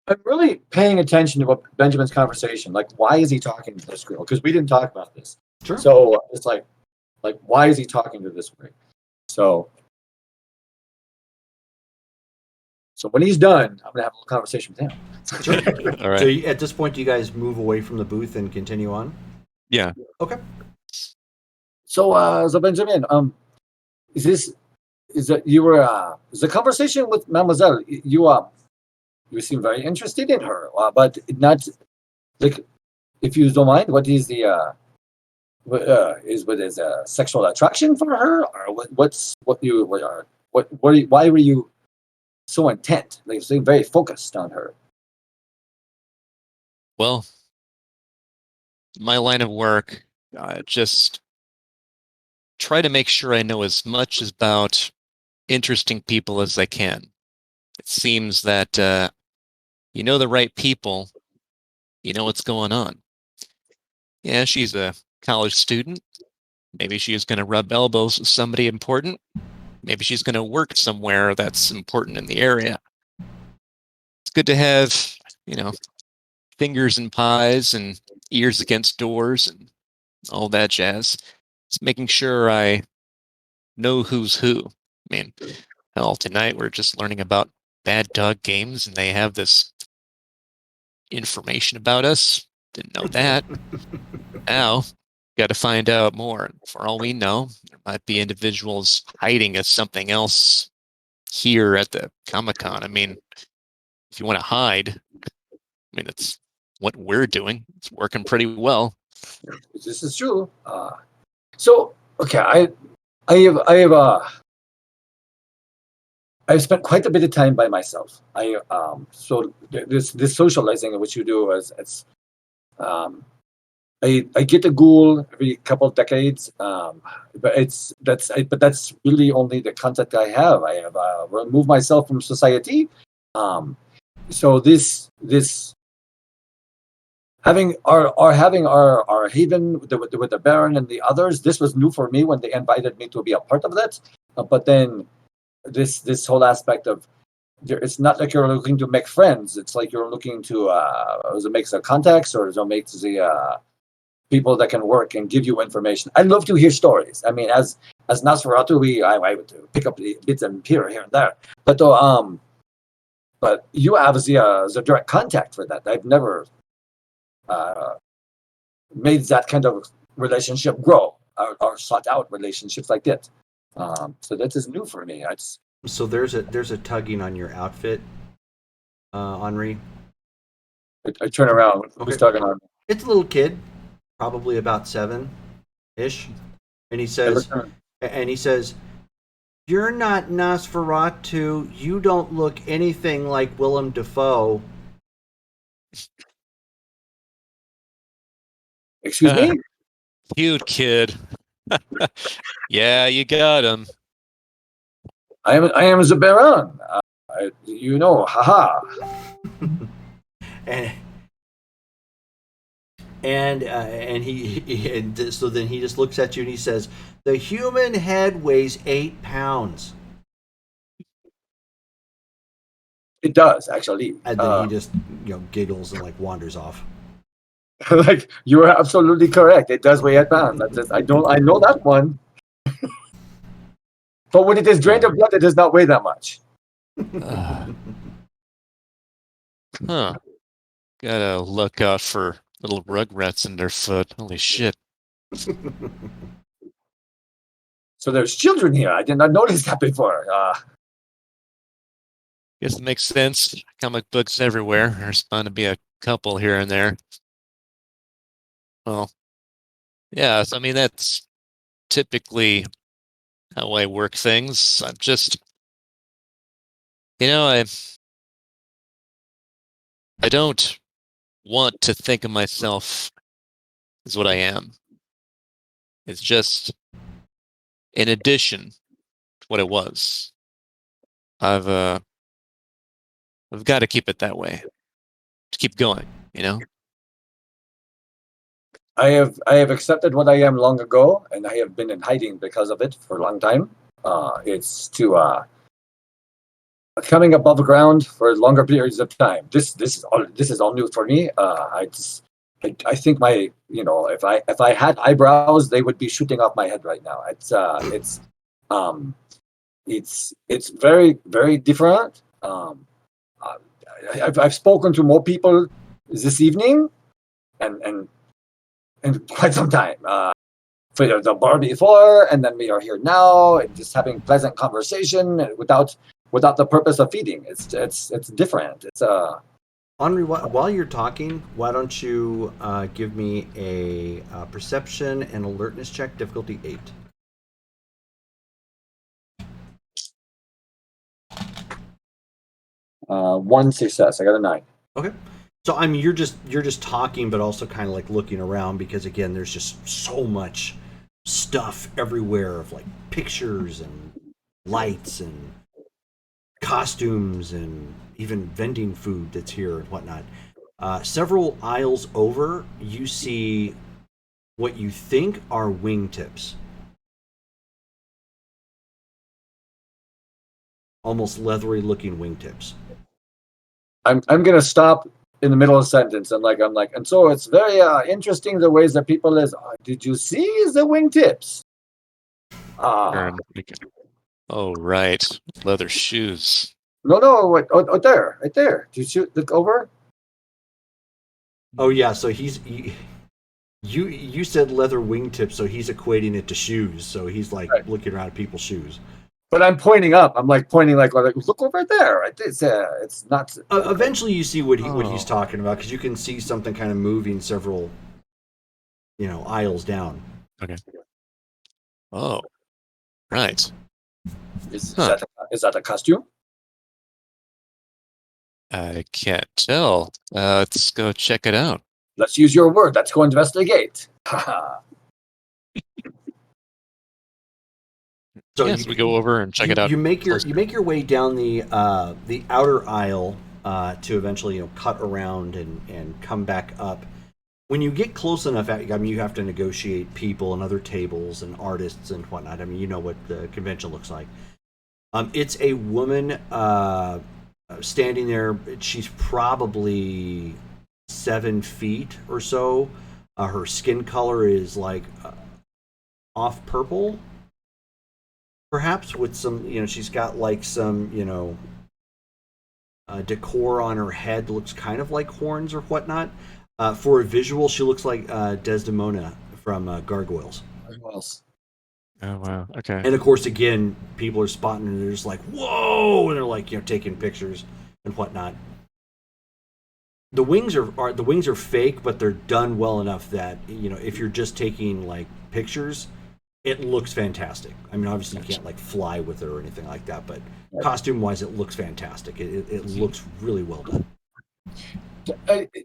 I'm really paying attention to what Benjamin's conversation. Like, why is he talking to this girl? Because we didn't talk about this. Sure. So it's like, why is he talking to this girl? So when he's done, I'm gonna have a little conversation with him. All right. So at this point, do you guys move away from the booth and continue on? Yeah. Okay. So Benjamin, is the conversation with Mademoiselle? You seem very interested in her, but not like, if you don't mind, what is the sexual attraction for her, or why were you so intent, like so very focused on her? Well, my line of work, just try to make sure I know as much about interesting people as I can. It seems that you know the right people, you know what's going on. Yeah, she's a college student. Maybe she's going to rub elbows with somebody important. Maybe she's going to work somewhere that's important in the area. It's good to have, fingers in pies and ears against doors and all that jazz. It's making sure I know who's who. I mean, hell, tonight we're just learning about bad dog games, and they have this information about us. Didn't know that. Now, got to find out more. For all we know, there might be individuals hiding as something else here at the Comic-Con. I mean, if you want to hide, it's what we're doing. It's working pretty well. This is true. So okay, I've spent quite a bit of time by myself. So this socializing which you do it's I get a ghoul every couple of decades, but that's really only the contact I have. I have removed myself from society. So this having our haven with the Baron and the others, this was new for me when they invited me to be a part of that. But then this whole aspect of, it's not like you're looking to make friends. It's like you're looking to make some contacts, or to make the people that can work and give you information. I love to hear stories. I mean, as Nosferatu, I would pick up the bits and here and there. But you have the direct contact for that. I've never made that kind of relationship grow, or sought out relationships like that. So that is new for me. So there's a tugging on your outfit, Henri. I turn around. Okay. Who's tugging on me? It's a little kid, probably about 7-ish, and he says, "You're not Nosferatu. You don't look anything like Willem Dafoe." Excuse me? Cute kid. Yeah, you got him. I am the Baron. Haha. So then he just looks at you and he says, "The human head weighs 8 pounds." It does, actually. And then he just giggles and wanders off. Like, you are absolutely correct. It does weigh 8 pounds. I know that one. But when it is drained of blood, it does not weigh that much. Huh. Gotta look out for little rugrats underfoot. Holy shit. So there's children here. I did not notice that before. Guess it makes sense. Comic books everywhere. There's bound to be a couple here and there. Well, yeah, so, that's typically how I work things. I'm just, I don't want to think of myself as what I am. It's just in addition to what it was. I've got to keep it that way. To keep going, I have accepted what I am long ago, and I have been in hiding because of it for a long time. It's to coming above ground for longer periods of time. This is all new for me. I think my if I had eyebrows, they would be shooting off my head right now. It's very very different. I've spoken to more people this evening, and quite some time. For the bar before, and then we are here now, and just having pleasant conversation without the purpose of feeding. It's different. It's Henri, while you're talking, why don't you give me a perception and alertness check, difficulty 8. One success. I got a 9. Okay. So I mean, you're just talking, but also kind of like looking around because again, there's just so much stuff everywhere of like pictures and lights and costumes and even vending food that's here and whatnot. Several aisles over, you see what you think are wingtips, almost leathery looking wingtips. I'm gonna stop in the middle of a sentence and I'm like, and so it's very interesting the ways that people is. Did you see the wingtips? Oh, right. Leather shoes. No, wait, right there. Did you look over? Oh yeah, so you said leather wingtips, so he's equating it to shoes. So he's like looking around at people's shoes. But I'm pointing up. I'm like pointing like look over there. It's not. Eventually, you see what he's talking about because you can see something kind of moving several, aisles down. Okay. Oh, right. Is that a costume? I can't tell. Let's go check it out. Let's use your word. Let's go investigate. So yes, we go over and check it out. You make your way down the outer aisle to eventually cut around and come back up. When you get close enough, I mean, you have to negotiate people and other tables and artists and whatnot. I mean, you know what the convention looks like. It's a woman standing there. She's probably 7 feet or so. Her skin color is like off purple. Perhaps with some, she's got like some, decor on her head. Looks kind of like horns or whatnot. For a visual, she looks like Desdemona from Gargoyles. Gargoyles. Oh wow! Okay. And of course, again, people are spotting her. And they're just like, "Whoa!" And they're like, taking pictures and whatnot. The wings are fake, but they're done well enough that if you're just taking like pictures, it looks fantastic. I mean, obviously you can't like fly with it or anything like that, but costume-wise, it looks fantastic. It looks really well done.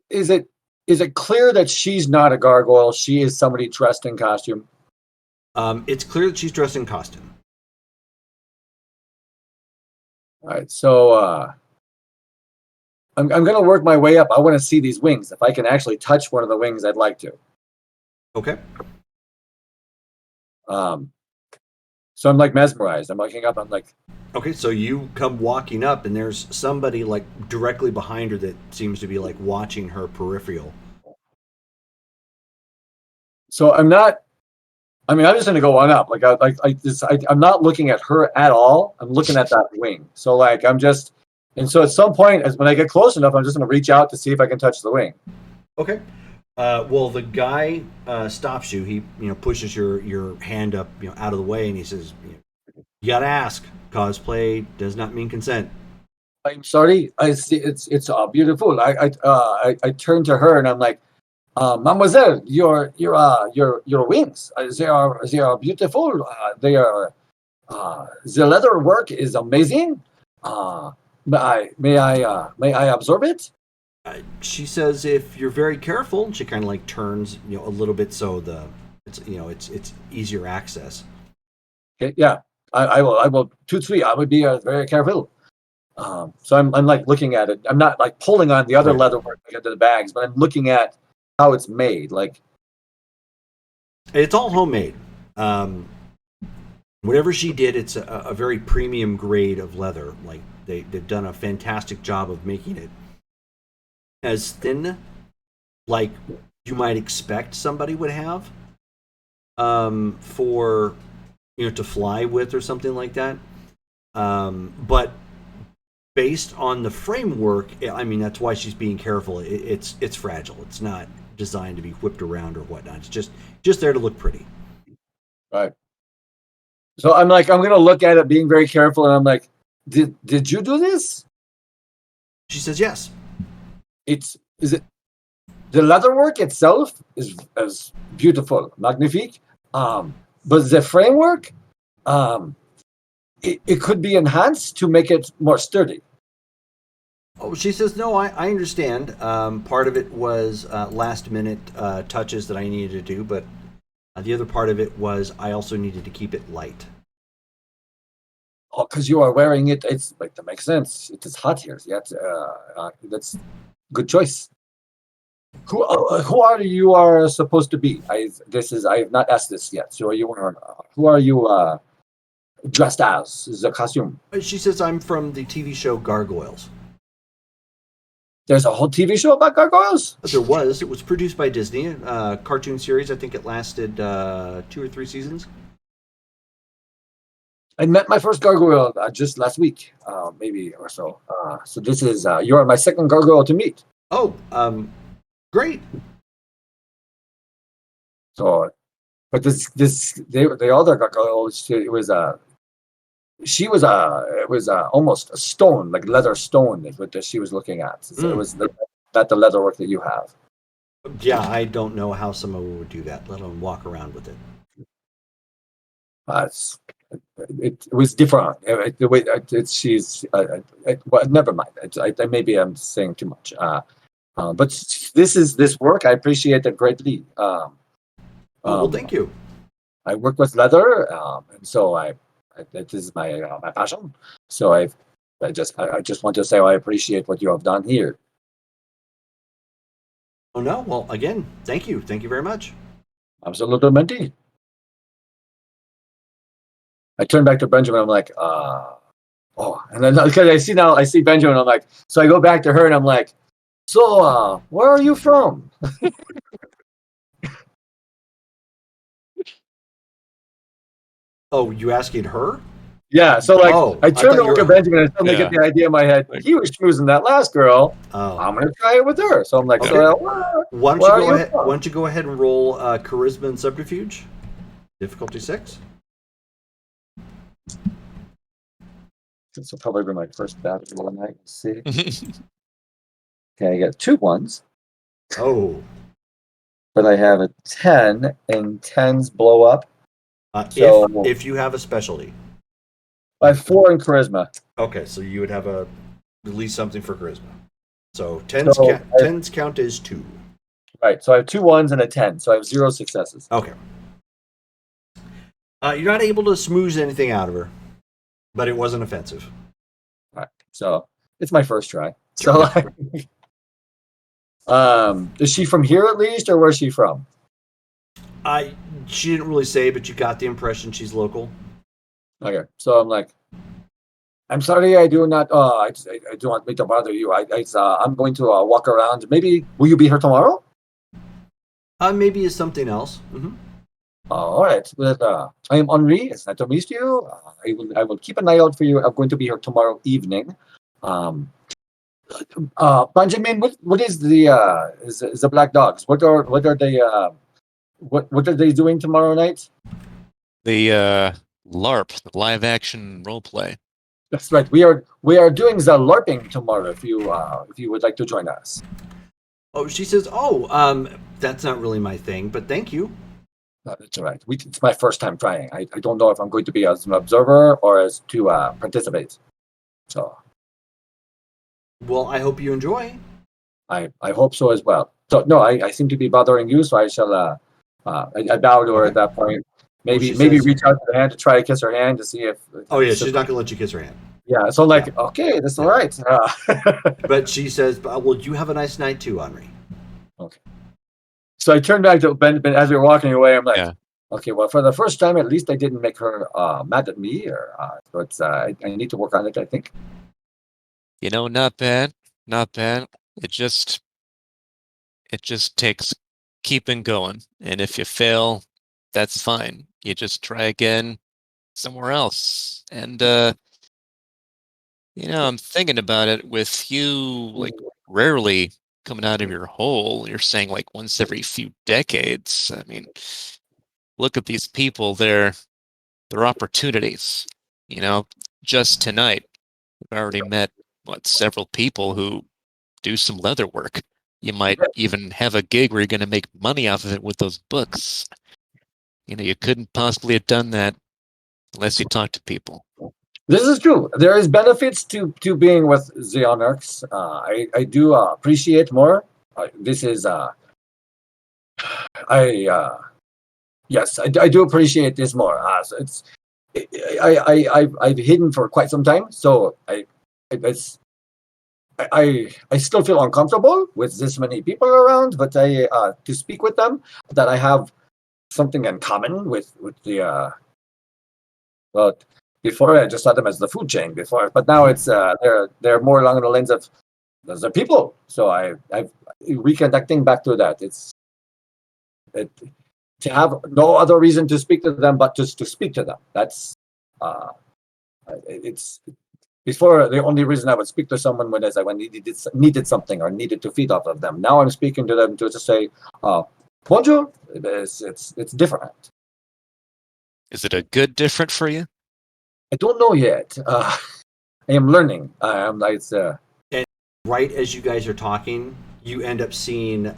Is it clear that she's not a gargoyle? She is somebody dressed in costume. It's clear that she's dressed in costume. All right, so I'm going to work my way up. I want to see these wings. If I can actually touch one of the wings, I'd like to. Okay. So I'm like mesmerized. I'm looking up. I'm like, okay. So you come walking up, and there's somebody like directly behind her that seems to be like watching her peripheral. So I'm not. I mean, I'm just going to go on up. I'm not looking at her at all. I'm looking at that wing. So I'm just, and so at some point, when I get close enough, I'm just going to reach out to see if I can touch the wing. Okay. Well, the guy stops you. He, pushes your hand up, out of the way, and he says, "You gotta ask. Cosplay does not mean consent." I'm sorry. I see. It's beautiful. I turn to her and I'm like, Mademoiselle, your wings. They are beautiful. They are. The leather work is amazing. May I absorb it? She says, "If you're very careful," and she kind of like turns, a little bit so it's easier access. Okay, yeah, I will. Tout I would be very careful. So I'm like looking at it. I'm not like pulling on the other leather work to get to the bags, but I'm looking at how it's made. Like, It's all homemade. Whatever she did, it's a very premium grade of leather. Like they've done a fantastic job of making it as thin, like you might expect somebody would have, for to fly with or something like that. But based on the framework, I mean that's why she's being careful. It's fragile. It's not designed to be whipped around or whatnot. It's just there to look pretty. Right. So I'm gonna look at it, being very careful, and I'm like, did you do this? She says yes. Is it the leatherwork itself is beautiful, magnifique. But the framework, it could be enhanced to make it more sturdy. Oh, she says no. I understand. Part of it was last minute touches that I needed to do, but the other part of it was I also needed to keep it light. Oh, because you are wearing it. It's like that makes sense. It is hot here. Yeah, that's good choice. Who are you are supposed to be? I have not asked this yet. So who are you dressed as? Is the costume? She says I'm from the TV show Gargoyles. There's a whole TV show about gargoyles? There was. It was produced by Disney. Cartoon series. I think it lasted 2 or 3 seasons. I met my first gargoyle just last week, maybe or so. So this is you are my second gargoyle to meet. Oh, great. So, but the other gargoyle, it was almost a stone, like leather stone, is what she was looking at. So it was the leather work that you have. Yeah, I don't know how someone would do that, let alone walk around with it. It was different. The way well, never mind. Maybe I'm saying too much. But this work. I appreciate it greatly. Well, thank you. I work with leather, and so it is my passion. So I just want to say I appreciate what you have done here. Oh no! Well, again, thank you very much. Absolutamente. I turn back to Benjamin. I'm like, and then because I see Benjamin. I'm like, so I go back to her and I'm like, so where are you from? Oh, you asking her? Yeah. So I turn to look at Benjamin and suddenly get the idea in my head. He was choosing that last girl. Oh. I'm gonna try it with her. So I'm like, Okay. so why don't you go ahead and roll charisma and subterfuge? Difficulty 6. This will probably be my first battle of the night. Let's see. Okay, I got 2 1s. Oh. But I have a 10, and 10s blow up. If you have a specialty. I have 4 in charisma. Okay, so you would have at least something for charisma. So 10s count as 2. Right, so I have 2 1s and a 10, so I have 0 successes. Okay. You're not able to smooze anything out of her, but it wasn't offensive. All right, so it's my first try. So, is she from here at least, or where's she from? She didn't really say, but you got the impression she's local. Okay, so I'm like, I'm sorry, I do not. I don't want me to bother you. I'm going to walk around. Maybe will you be here tomorrow? Maybe it's something else. Mm-hmm. All right. Well, I am Henri. It's nice to meet you. I will keep an eye out for you. I'm going to be here tomorrow evening. Benjamin, what is the Black Dogs? What are they? What are they doing tomorrow night? The LARP, the live action role play. That's right. We are doing the LARPing tomorrow. If you would like to join us. Oh, she says, that's not really my thing, but thank you. No, that's all right. It's my first time trying. I don't know if I'm going to be as an observer or as to participate. So. Well, I hope you enjoy. I hope so as well. So no, I seem to be bothering you, so I shall. I bow to her at that point. Maybe reach out to the hand to try to kiss her hand to see if. Oh yeah, she's not gonna let you kiss her hand. Yeah, so I'm like, okay, that's all right. But she says, well, you have a nice night too, Henri. Okay. So I turned back to Ben as we were walking away. I'm like, Yeah. okay, well, for the first time, at least I didn't make her mad at me. So it's I need to work on it, I think. Not bad. Not bad. It just takes keeping going. And if you fail, that's fine. You just try again somewhere else. And I'm thinking about it with you like rarely coming out of your hole. You're saying like once every few decades. I mean, look at these people, they're opportunities. Just tonight, I've already met several people who do some leather work. You might even have a gig where you're going to make money off of it with those books. You couldn't possibly have done that unless you talked to people. This is true. There is benefits to being with Xeonarchs. I do appreciate more. This is yes, I do appreciate this more. So I've hidden for quite some time, so I still feel uncomfortable with this many people around, but to speak with them, that I have something in common with the well, before I just saw them as the food chain before, but now it's they're more along the lines of those are people. So I've reconnecting back to that. To have no other reason to speak to them but just to speak to them. That's it's before the only reason I would speak to someone when is when needed something or needed to feed off of them. Now I'm speaking to them to just say, bonjour. It's different. Is it a good different for you? I don't know yet. I am learning. And right as you guys are talking, you end up seeing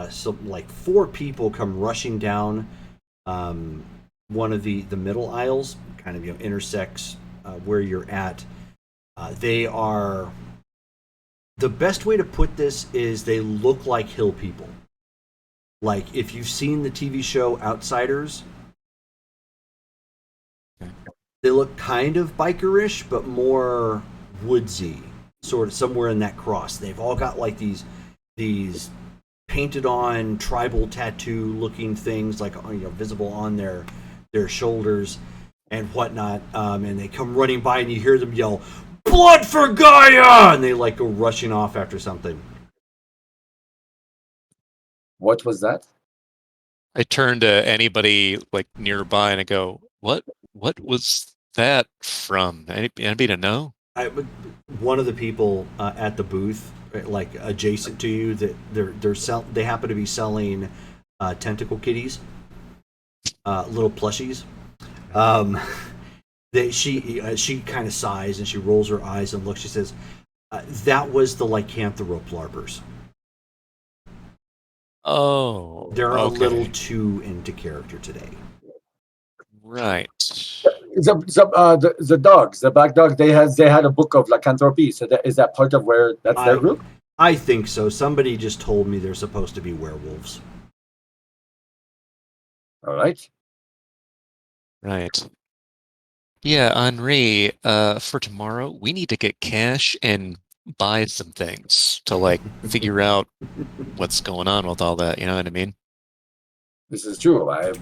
some like 4 people come rushing down one of the middle aisles, kind of intersects where you're at. They are, the best way to put this is they look like hill people. Like if you've seen the TV show Outsiders, they look kind of bikerish, but more woodsy, sort of somewhere in that cross. They've all got like these painted on tribal tattoo looking things, like visible on their shoulders and whatnot. And they come running by, and you hear them yell, "Blood for Gaia!" And they like go rushing off after something. What was that? I turn to anybody like nearby and I go, "What was that from? Anybody to know?" One of the people at the booth, like adjacent to you, that they happen to be selling tentacle kitties, little plushies. She kind of sighs and she rolls her eyes and looks. She says, "That was the lycanthrope larpers." Oh, They're a okay. little too into character today. Right. The dogs, the black dog, they had a book of lycanthropy. So is that part of where that's their group? I think so. Somebody just told me they're supposed to be werewolves. All right. Right. Yeah, Henri, for tomorrow, we need to get cash and buy some things to like figure out what's going on with all that. You know what I mean? This is true. I have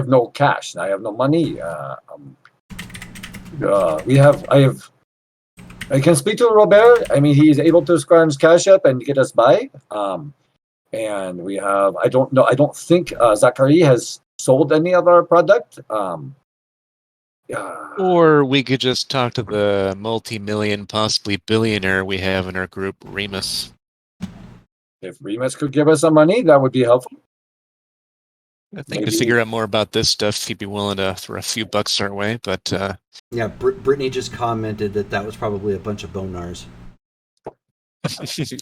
no cash. I have no money. I can speak to Robert. I mean, he's able to scrounge cash up and get us by. And we have. I don't know. I don't think Zachary has sold any of our product. Or we could just talk to the multi-million, possibly billionaire we have in our group, Remus. If Remus could give us some money, that would be helpful. I think to figure out more about this stuff, he'd be willing to throw a few bucks our way. But yeah, Brittany just commented that was probably a bunch of bonars.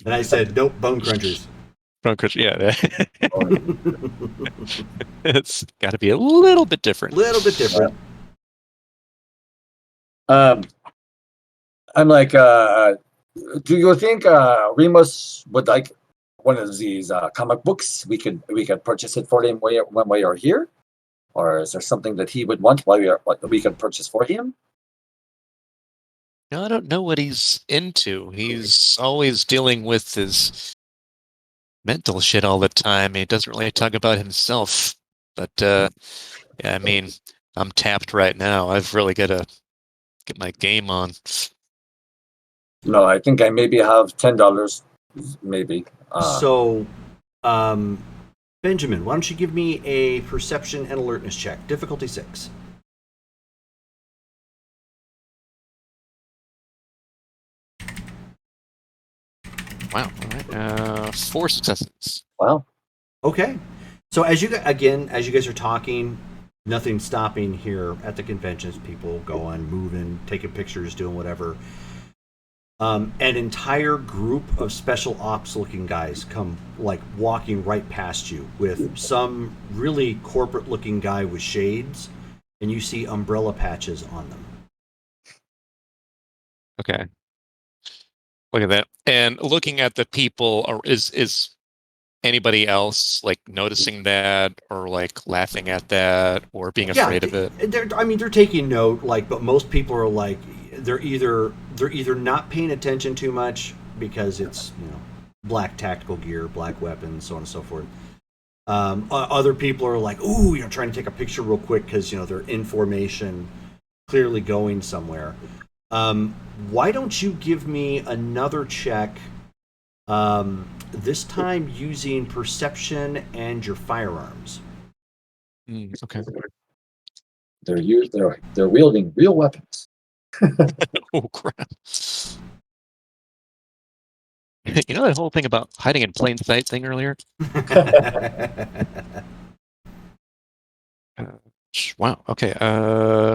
And I said, nope, bone crunchers. Bone crunchers, yeah. It's got to be a little bit different. I'm like, do you think Remus would like one of these comic books? We could purchase it for him when we are here, or is there something that he would want what we could purchase for him? No, I don't know what he's into. He's always dealing with his mental shit all the time. He doesn't really talk about himself. But yeah, I mean, I'm tapped right now. I've really got to get my game on. No, I think I maybe have $10, maybe. So, Benjamin, why don't you give me a perception and alertness check? Difficulty 6. Wow. All right. 4 successes. Wow. Okay. So as you guys are talking, nothing's stopping here at the conventions. People going, moving, taking pictures, doing whatever. An entire group of special ops looking guys come like walking right past you with some really corporate looking guy with shades, and you see umbrella patches on them. Okay. Look at that. And looking at the people, is anybody else like noticing that or like laughing at that or being afraid of it? They're taking note, like, but most people are like, they're either not paying attention too much because it's black tactical gear, black weapons, so on and so forth. Other people are like, ooh, trying to take a picture real quick because they're in formation, clearly going somewhere. Why don't you give me another check? This time using perception and your firearms. Okay. They're wielding real weapons. Oh crap! You know that whole thing about hiding in plain sight thing earlier? Wow. Okay.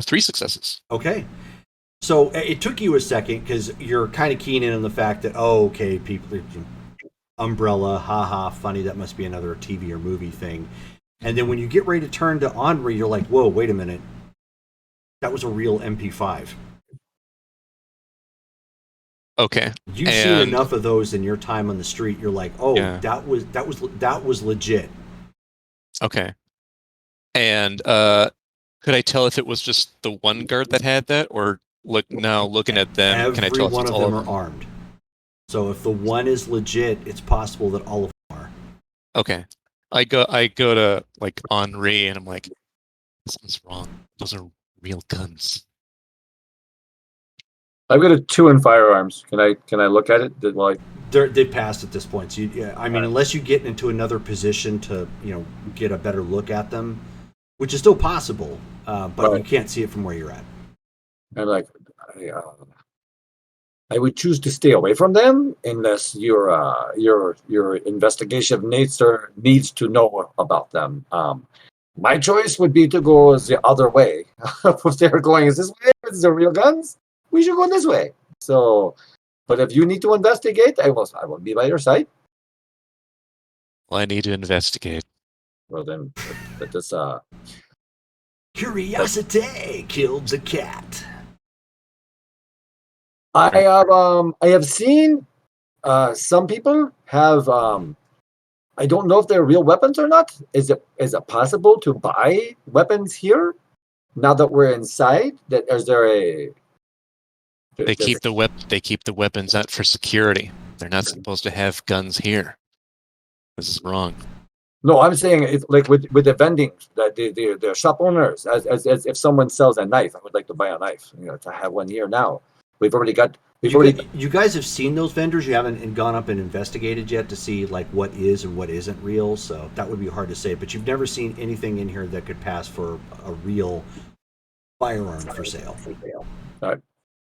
3 successes. Okay. So it took you a second because you're kind of keen in on the fact that, okay, people, umbrella, haha, funny, that must be another TV or movie thing. And then when you get ready to turn to Henri, you're like, whoa, wait a minute. That was a real MP5. Okay. You've seen enough of those in your time on the street. You're like, oh, yeah. that was legit. Okay. And could I tell if it was just the one guard that had that, or looking at them, can I tell if one it's of all them are armed? So if the one is legit, it's possible that all of them are. Okay. I go to like Henri and I'm like, something's wrong. Those are real guns. I've got a 2 in firearms. Can I look at it? They've passed at this point. So unless you get into another position to get a better look at them, which is still possible, but you can't see it from where you're at. I'm like, I would choose to stay away from them unless your investigative nature needs to know about them. My choice would be to go the other way. If they're going this way, is the real guns? We should go this way. So, but if you need to investigate, I will be by your side. Well, I need to investigate. Well, then, let us. Curiosity killed the cat. I have seen some people have. I don't know if they're real weapons or not. Is it possible to buy weapons here now that we're inside? Is there a? They keep the weapons out for security. They're not supposed to have guns here. This is wrong. No, I'm saying it's like with the vending, the shop owners. As if someone sells a knife, I would like to buy a knife. To have one here now. You guys have seen those vendors. You haven't gone up and investigated yet to see like what is and what isn't real. So that would be hard to say. But you've never seen anything in here that could pass for a real firearm for sale.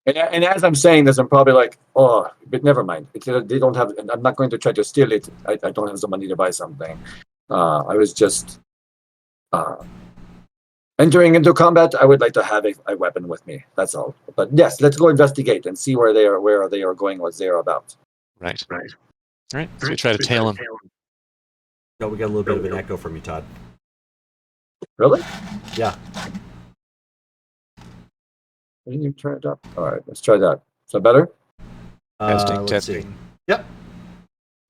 And as I'm saying this, I'm probably like, oh, but never mind. They don't have. I'm not going to try to steal it. I don't have the money to buy something. I was just entering into combat. I would like to have a weapon with me. That's all. But yes, let's go investigate and see where they are going, what they're about. Right. All right. So we try to tail them. No, we got a little bit of an echo from you, Todd. Really? Yeah. Can you turn it up? All right, let's try that. Is that better? Let's see. Yep.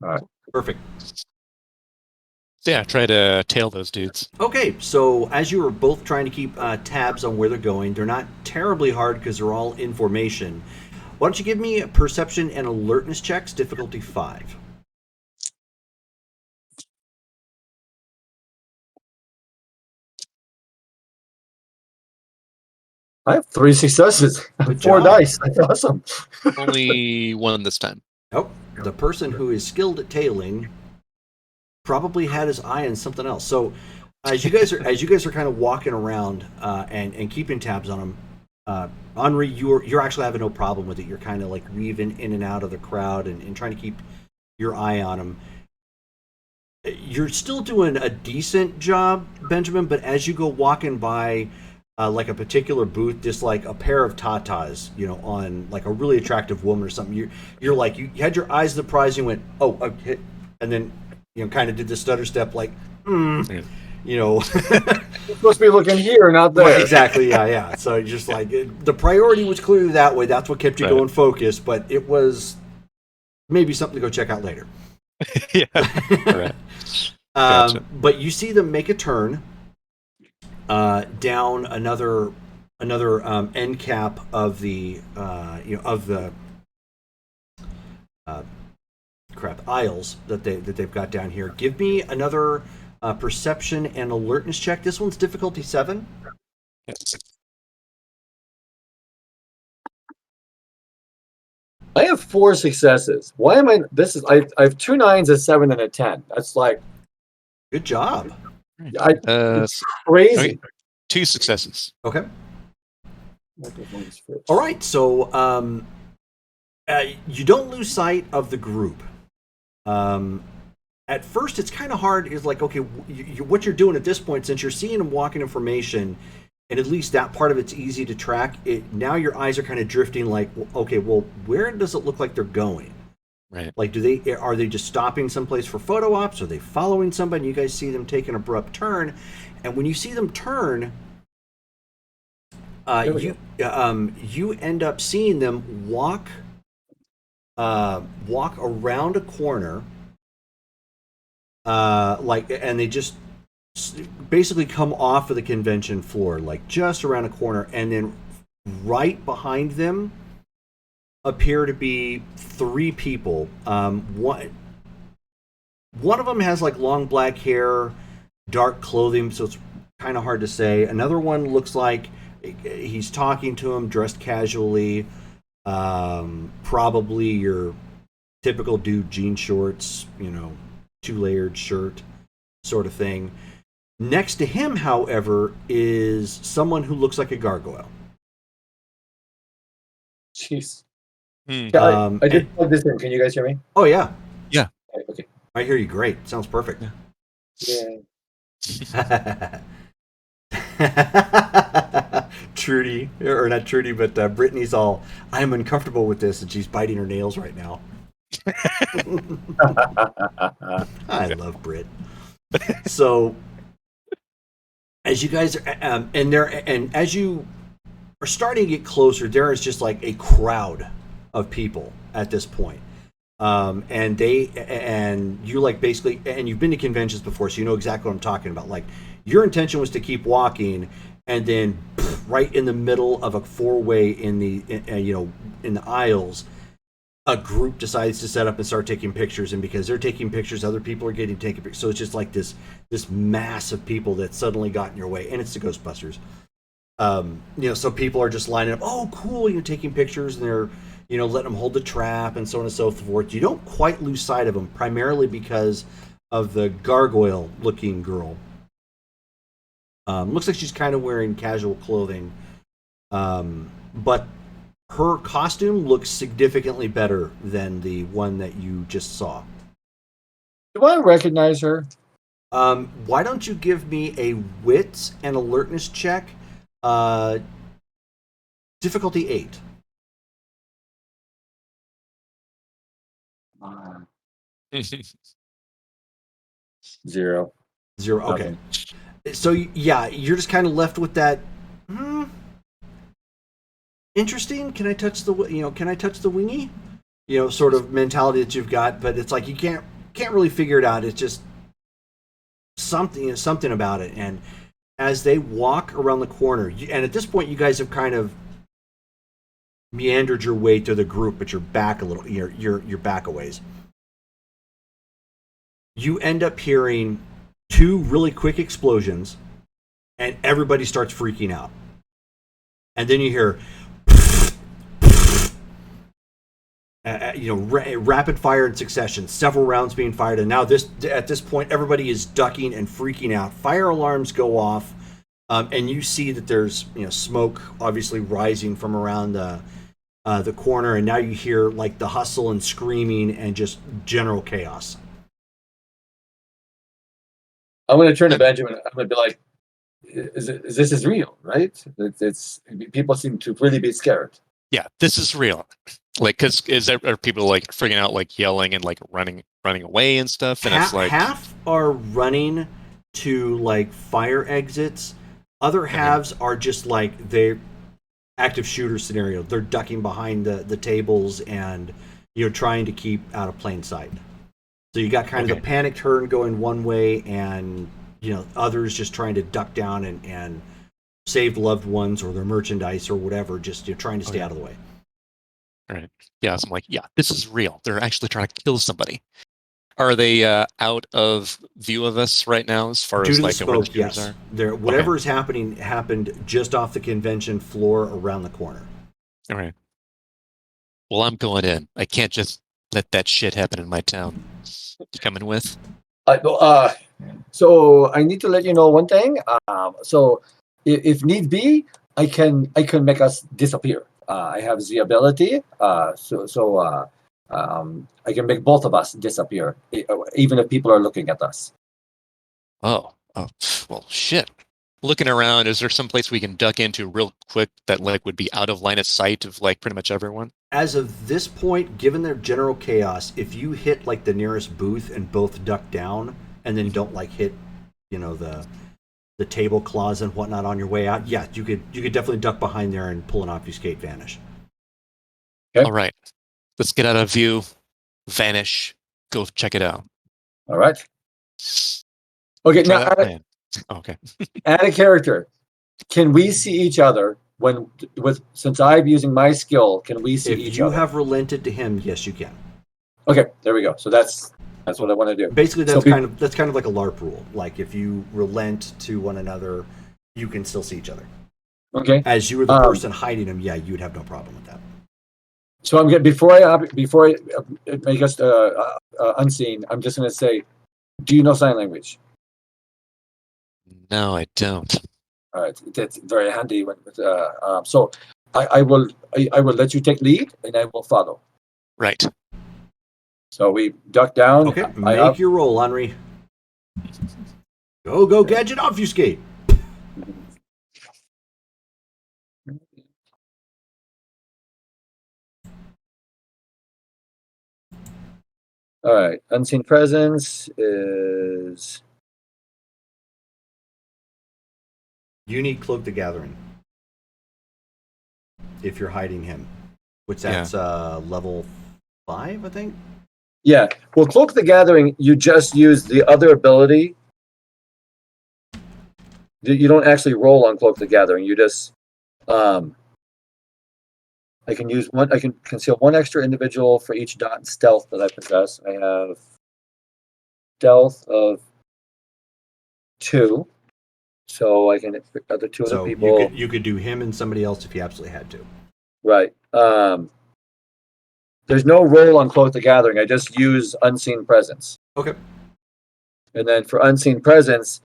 All right. Perfect. Yeah, try to tail those dudes. Okay, so as you are both trying to keep tabs on where they're going, they're not terribly hard because they're all in formation. Why don't you give me a perception and alertness checks, difficulty 5. I have 3 successes. Good 4 job. dice. That's awesome. Only one this time. Oh, the person who is skilled at tailing probably had his eye on something else. So as you guys are kind of walking around and keeping tabs on them, Henri, you're actually having no problem with it. You're kind of like weaving in and out of the crowd and trying to keep your eye on them. You're still doing a decent job, Benjamin, but as you go walking by like a particular booth, just like a pair of tatas, on like a really attractive woman or something, you're like, you had your eyes on the prize, and you went, oh, okay, and then kind of did the stutter step, like, You're supposed to be looking here, not there. Right, exactly, yeah. So you're just like, the priority was clearly that way. That's what kept you going focused, but it was maybe something to go check out later. Yeah, right. Gotcha. But you see them make a turn down another end cap of the aisles that they've got down here. Give me another perception and alertness check. This one's difficulty 7. Yes. I have 4 successes. Why am I? I have 2 9s, a 7, and a 10. That's like, Good job. it's crazy. Okay. 2 successes. Okay. All right. So you don't lose sight of the group. At first, it's kind of hard. It's like, okay, what you're doing at this point, since you're seeing them walking information, and at least that part of it's easy to track. Now your eyes are kind of drifting. Like, okay, well, where does it look like they're going? Right. Like, are they just stopping someplace for photo ops? Are they following somebody? You guys see them take an abrupt turn, and when you see them turn, you end up seeing them walk around a corner, and they just basically come off of the convention floor, like just around a corner, and then right behind them appear to be 3 people. One of them has like long black hair, dark clothing, so it's kind of hard to say. Another one looks like he's talking to him, dressed casually, probably your typical dude, jean shorts, 2-layered shirt sort of thing. Next to him, however, is someone who looks like a gargoyle. Jeez. Hmm. I did plug this in. Can you guys hear me? Oh, yeah. Yeah. Okay. I hear you great. Sounds perfect. Yeah. Trudy, or not Trudy, but Brittany's all, I'm uncomfortable with this, and she's biting her nails right now. I love Brit. So, as you guys are, and as you are starting to get closer, there is just like a crowd of people at this point. And you like basically, and you've been to conventions before, so you know exactly what I'm talking about. Like, your intention was to keep walking, and then right in the middle of a 4-way in the aisles, a group decides to set up and start taking pictures, and because they're taking pictures, other people are getting taken pictures. So it's just like this mass of people that suddenly got in your way, and it's the Ghostbusters. So people are just lining up. Oh, cool! Taking pictures, and they're letting them hold the trap and so on and so forth. You don't quite lose sight of them, primarily because of the gargoyle-looking girl. Looks like she's kind of wearing casual clothing, but her costume looks significantly better than the one that you just saw. Do I recognize her? Why don't you give me a wits and alertness check? Difficulty 8. Zero. 0. Okay. Nothing. So yeah, you're just kind of left with that. Interesting. Can I touch the wingy? Sort of mentality that you've got, but it's like you can't really figure it out. It's just something about it. And as they walk around the corner, and at this point, you guys have kind of meandered your way to the group, but you're back a little. You're back a ways. You end up hearing 2 really quick explosions, and everybody starts freaking out. and then you hear, rapid fire in succession, several rounds being fired, and now at this point, everybody is ducking and freaking out. Fire alarms go off, and you see that there's smoke obviously rising from around the corner, and now you hear like the hustle and screaming and just general chaos. I'm going to turn to Benjamin. I'm going to be like, this is real, right? It's people seem to really be scared. Yeah, this is real. Like, are people like freaking out, like yelling and like running away and stuff? And it's like half are running to like fire exits. Other halves are just like they're active shooter scenario. They're ducking behind the tables and trying to keep out of plain sight. So you got kind of the panic turn going one way, and others just trying to duck down and save loved ones or their merchandise or whatever, just trying to stay out of the way. All right. Yeah, so I'm like, yeah, this is real. They're actually trying to kill somebody. Are they out of view of us right now, as far as like where the shooters are? Whatever is happening happened just off the convention floor around the corner. All right. Well, I'm going in. I can't just let that shit happen in my town. You coming with? So I need to let you know one thing. So if need be, I can make us disappear. I have the ability. So I can make both of us disappear, even if people are looking at us. Oh, well, shit. Looking around, is there some place we can duck into real quick that like would be out of line of sight of like pretty much everyone? As of this point, given their general chaos, if you hit like the nearest booth and both duck down and then don't like hit, the table claws and whatnot on your way out, yeah, you could definitely duck behind there and pull an obfuscate vanish. Okay. All right. Let's get out of view, vanish, go check it out. All right. Okay, now add a character. Can we see each other since I'm using my skill? Can we see each other? If you have relented to him, yes, you can. Okay, there we go. So that's what I want to do. Basically, that's kind of like a LARP rule. Like if you relent to one another, you can still see each other. Okay. As you were the person hiding him, yeah, you would have no problem with that. So I'm before I make us unseen, I'm just going to say, do you know sign language? No, I don't. All right, that's very handy. So I will let you take lead, and I will follow. Right. So we duck down. Okay, make your roll, Henri. Go, gadget, obfuscate. All right, unseen presence is. You need Cloak the Gathering if you're hiding him, which that's level 5, I think. Yeah, well, Cloak the Gathering, you just use the other ability. You don't actually roll on Cloak the Gathering. You just, I can use one. I can conceal one extra individual for each dot in stealth that I possess. I have stealth of 2. So I can pick other 2 other people. You could do him and somebody else if you absolutely had to. Right. There's no roll on Cloak the Gathering. I just use Unseen Presence. Okay. And then for Unseen Presence,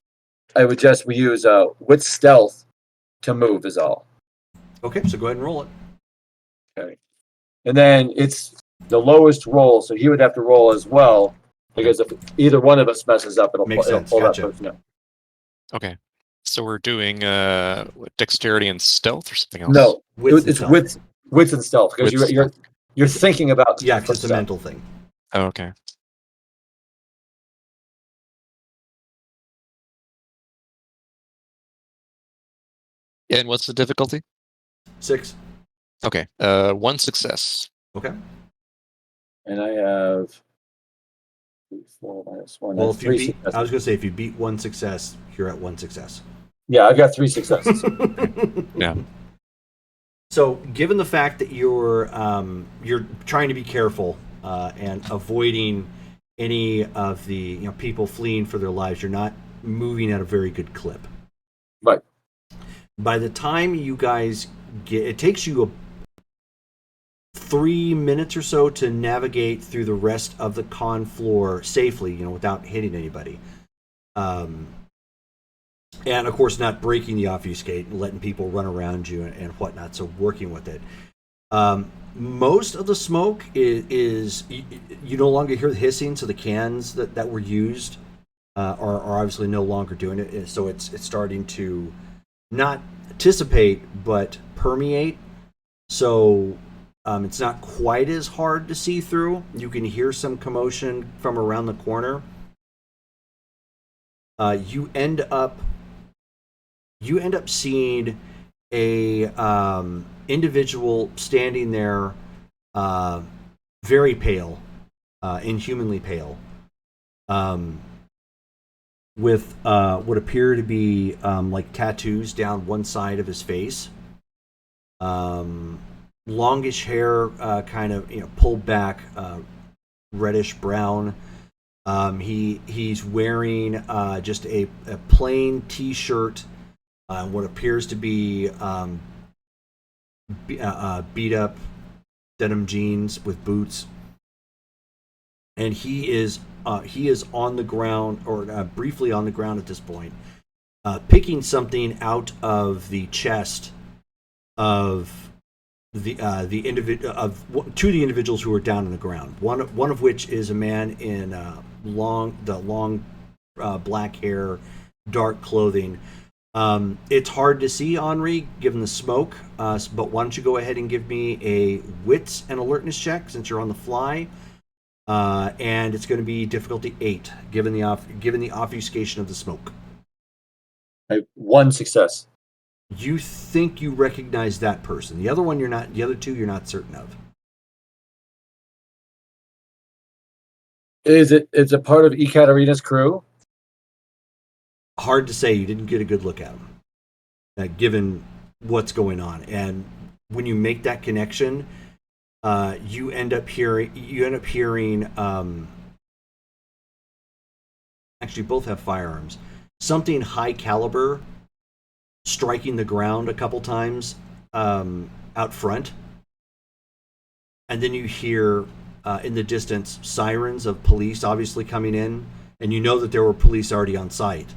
I would just use with Stealth to move is all. Okay, so go ahead and roll it. Okay. And then it's the lowest roll, so he would have to roll as well, because if either one of us messes up, it'll pull that person up. Okay. So we're doing dexterity and stealth or something else? No, it's wits and stealth, because you're thinking about it's a mental thing. Oh, okay. And what's the difficulty? 6. Okay. 1 success. Okay. And I have 4 minus 1. Well, if you beat, I was going to say, if you beat 1 success, you're at 1 success. Yeah, I've got 3 successes. Yeah. So, given the fact that you're trying to be careful and avoiding any of the people fleeing for their lives, you're not moving at a very good clip. Right. By the time you guys it takes you 3 minutes or so to navigate through the rest of the con floor safely, without hitting anybody. And of course, not breaking the obfuscate and letting people run around you and whatnot. So working with it. Most of the smoke is you no longer hear the hissing, so the cans that were used are obviously no longer doing it. So it's starting to not dissipate but permeate. So it's not quite as hard to see through. You can hear some commotion from around the corner. You end up seeing a individual standing there, very pale, inhumanly pale, with what appear to be like tattoos down one side of his face. Longish hair, kind of pulled back, reddish brown. He's wearing just a plain T-shirt, what appears to be beat up denim jeans with boots, and he is on the ground, or briefly on the ground at this point, picking something out of the chest of the two of the individuals who are down on the ground. One of which is a man in long black hair, dark clothing. It's hard to see Henri given the smoke, but why don't you go ahead and give me a wits and alertness check since you're on the fly, and it's going to be difficulty 8 given the obfuscation of the smoke. One success. You think you recognize that person. The other one you're not. The other two you're not certain of. Is it part of Ekaterina's crew? Hard to say. You didn't get a good look at him, given what's going on. And when you make that connection, you end up hearing. Actually, both have firearms. Something high caliber striking the ground a couple times out front, and then you hear in the distance sirens of police obviously coming in, and you know that there were police already on site,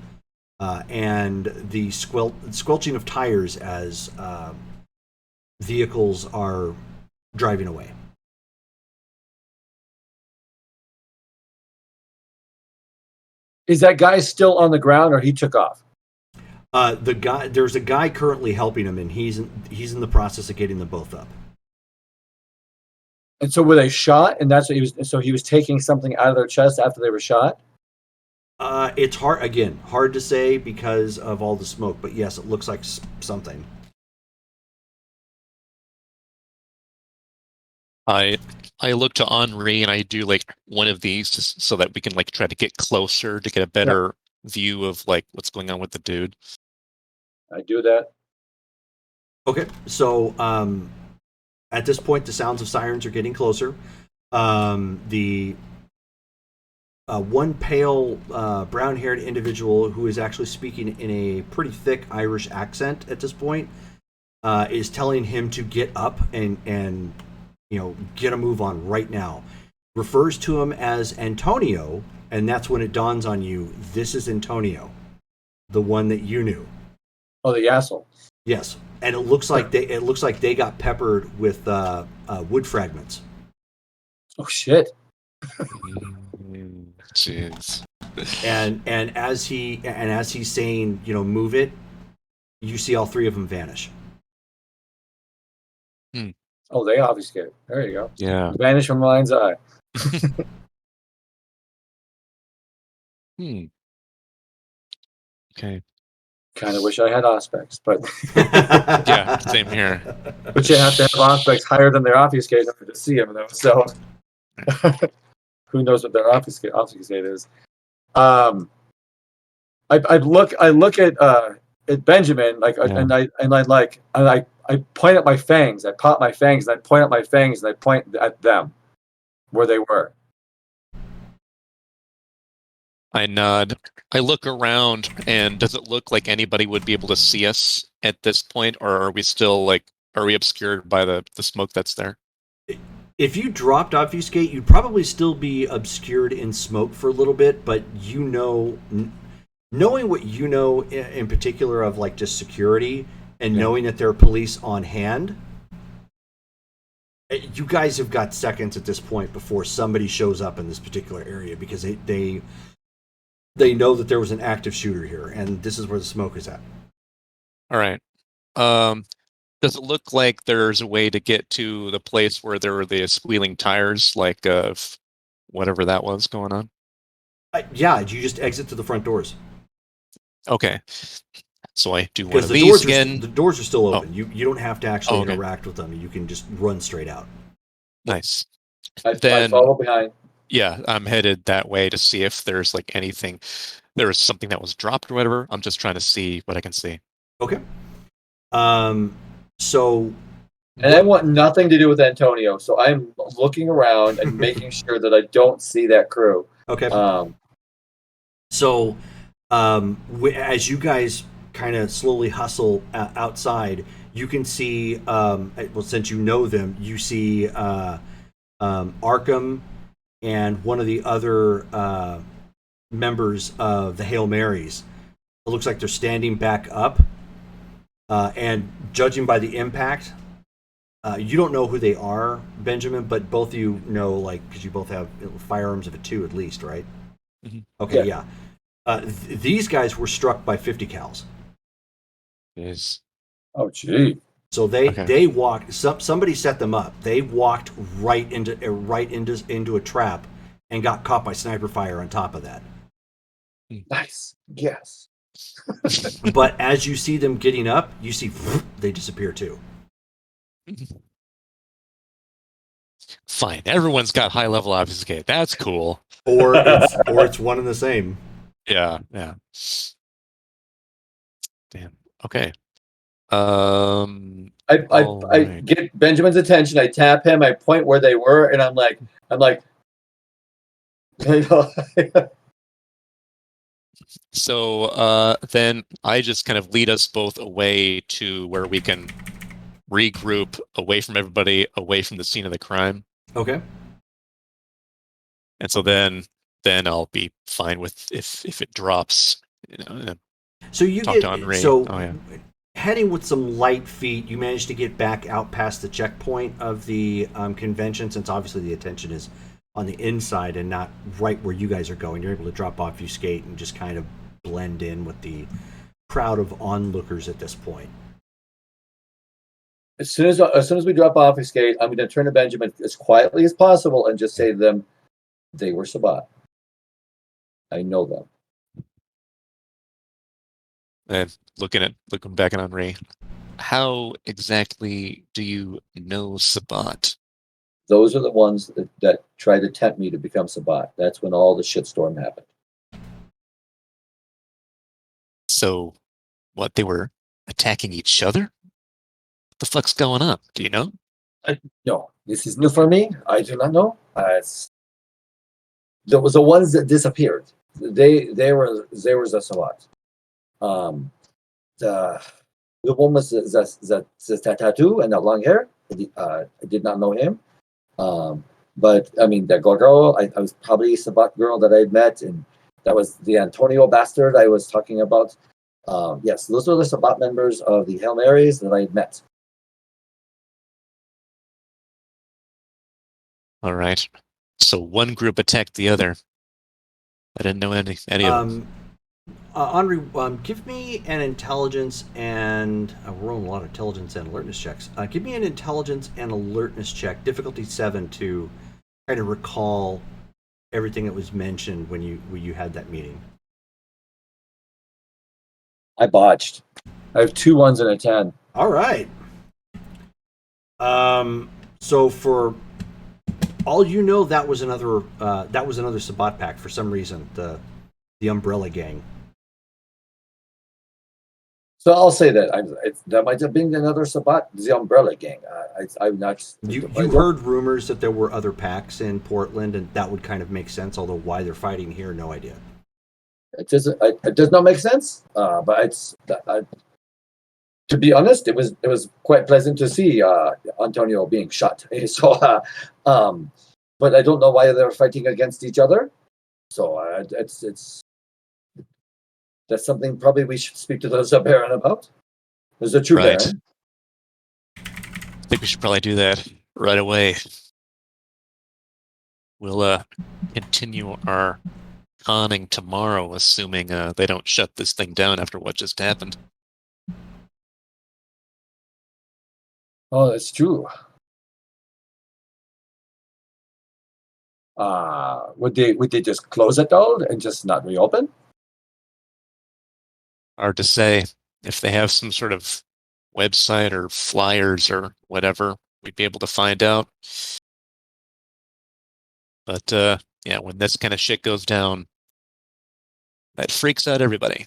and the squelching of tires as vehicles are driving away. Is that guy still on the ground, or he took off? There's a guy currently helping him, and he's in the process of getting them both up. And so were they shot? And that's what he was. So he was taking something out of their chest after they were shot. It's hard to say because of all the smoke. But yes, it looks like something. I look to Henri and I do like one of these just so that we can like try to get closer to get a better view of like what's going on with the dude. I do that. Okay, so at this point, the sounds of sirens are getting closer. The one pale, brown-haired individual who is actually speaking in a pretty thick Irish accent at this point is telling him to get up and get a move on right now. Refers to him as Antonio, and that's when it dawns on you, this is Antonio, the one that you knew. Oh, the asshole. Yes, and it looks like they got peppered with wood fragments. Oh shit! Jeez. And as he's saying, move it, you see all three of them vanish. Oh, they obfuscate. There you go. Yeah. Vanish from mind's eye. Okay. Kind of wish I had aspects, but Yeah, same here. but you have to have aspects higher than their obfuscate in order to see them, though. So who knows what their obfuscate is? I look at Benjamin I point at my fangs. I pop my fangs and I point at my fangs and I point at them where they were. I nod. I look around, and does it look like anybody would be able to see us at this point, or are we still like are we obscured by the smoke that's there? If you dropped obfuscate, you'd probably still be obscured in smoke for a little bit, but knowing what you know in particular of like just security and knowing that there are police on hand, you guys have got seconds at this point before somebody shows up in this particular area because they know that there was an active shooter here, and this is where the smoke is at. All right. Does it look like there's a way to get to the place where there were the squealing tires, like whatever that was going on? Yeah, you just exit to the front doors. Okay. So I do one Because of the these doors again. the doors are still open. Oh. You don't have to actually Okay. interact with them. You can just run straight out. Nice. I Then follow behind. yeah, I'm headed that way to see if there's like anything. There was something that was dropped or whatever. I'm just trying to see what I can see. Okay. So And I want nothing to do with Antonio, so I'm looking around and making sure that I don't see that crew. okay. So as you guys kind of slowly hustle outside, you can see well, since you know them, you see Arkham and one of the other members of the Hail Marys. It looks like they're standing back up, and judging by the impact, you don't know who they are, Benjamin, but both of you know, like, because you both have firearms of a 2 at least, right? Mm-hmm. Okay, yeah. These guys were struck by 50 cals. Is Oh, gee. So they walked. Somebody set them up. They walked right into a trap and got caught by sniper fire on top of that. Nice. Yes. But as you see them getting up, you see they disappear too. Fine. Everyone's got high level obfuscate. That's cool. Or it's one and the same. Yeah. Damn. Okay. I right. get Benjamin's attention. I tap him. I point where they were, and I'm like, So then I just kind of lead us both away to where we can regroup away from everybody, away from the scene of the crime. Okay. And so then I'll be fine with if it drops. So you Talk get to Henri. so Oh, yeah. heading with some light feet, you manage to get back out past the checkpoint of the convention, since obviously the attention is on the inside and not right where you guys are going. You're able to drop off your skate and just kind of blend in with the crowd of onlookers at this point. as soon as we drop off his skate, I'm going to turn to Benjamin as quietly as possible and just say to them, they were Sabat. I know them. And looking back at Henri, how exactly do you know Sabat? Those are the ones that tried to tempt me to become Sabat. That's when all the shitstorm happened. So, what, they were attacking each other? What the fuck's going on? Do you know? No, this is new for me. I do not know. There was the ones that disappeared. They were the Sabat. The one was the tattoo and the long hair. I did not know him. But I mean, the girl, I was probably a Sabat girl that I met, and that was the Antonio bastard I was talking about. Yes, those are the Sabat members of the Hail Marys that I met. All right. So one group attacked the other. I didn't know any of them. Henri, give me an intelligence and we're rolling a lot of intelligence and alertness checks. Give me an intelligence and alertness check, difficulty 7, to try to recall everything that was mentioned when you had that meeting. I botched. I have 2 1s and a 10. All right. So for all you know, that was another Sabat pack for some reason. The Umbrella Gang. So I'll say that that might have been another Sabat, the Umbrella Gang. I'm not. You heard rumors that there were other packs in Portland, and that would kind of make sense. Although why they're fighting here, no idea. It does not make sense. But To be honest, it was quite pleasant to see Antonio being shot. So, but I don't know why they're fighting against each other. So it's that's something probably we should speak to the Baron about. There's a true Right. Baron. I think we should probably do that right away. We'll continue our conning tomorrow, assuming they don't shut this thing down after what just happened. Oh, that's true. Would they just close it all and just not reopen? Hard to say. If they have some sort of website or flyers or whatever, we'd be able to find out. But yeah, when this kind of shit goes down, that freaks out everybody.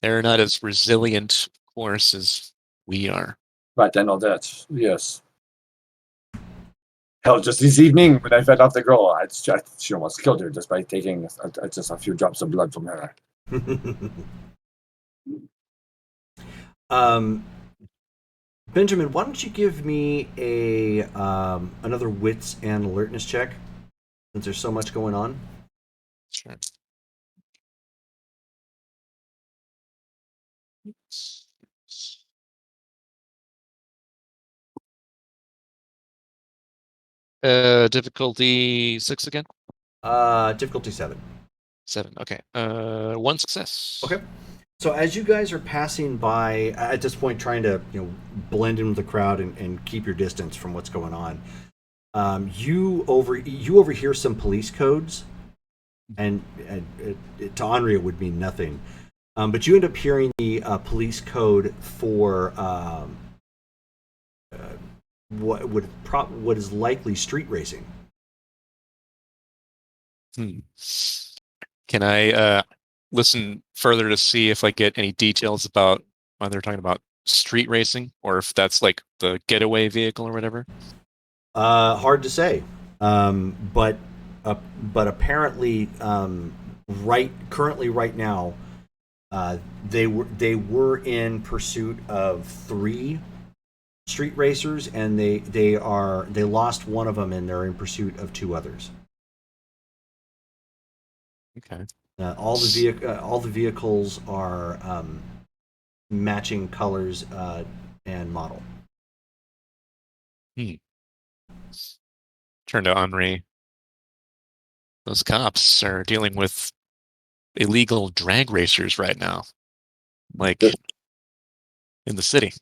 They're not as resilient, of course, as we are. Right, I know that. Yes. Hell, just this evening when I fed off the girl, she almost killed her just by taking just a few drops of blood from her. Benjamin, why don't you give me a another wits and alertness check, since there's so much going on. Sure. Difficulty 6 again? Difficulty 7. 7. Okay. 1 success. Okay. So as you guys are passing by at this point, trying to blend in with the crowd and keep your distance from what's going on, you overhear some police codes, and to Andrea would mean nothing, but you end up hearing the police code for what is likely street racing. Can I listen further to see if I get any details about why they're talking about street racing, or if that's like the getaway vehicle or whatever? Hard to say, but apparently, right now, they were in pursuit of 3 street racers, and they lost one of them, and they're in pursuit of 2 others. Okay. All the vehicles are matching colors and model. Turn to Henri. Those cops are dealing with illegal drag racers right now, like in the city.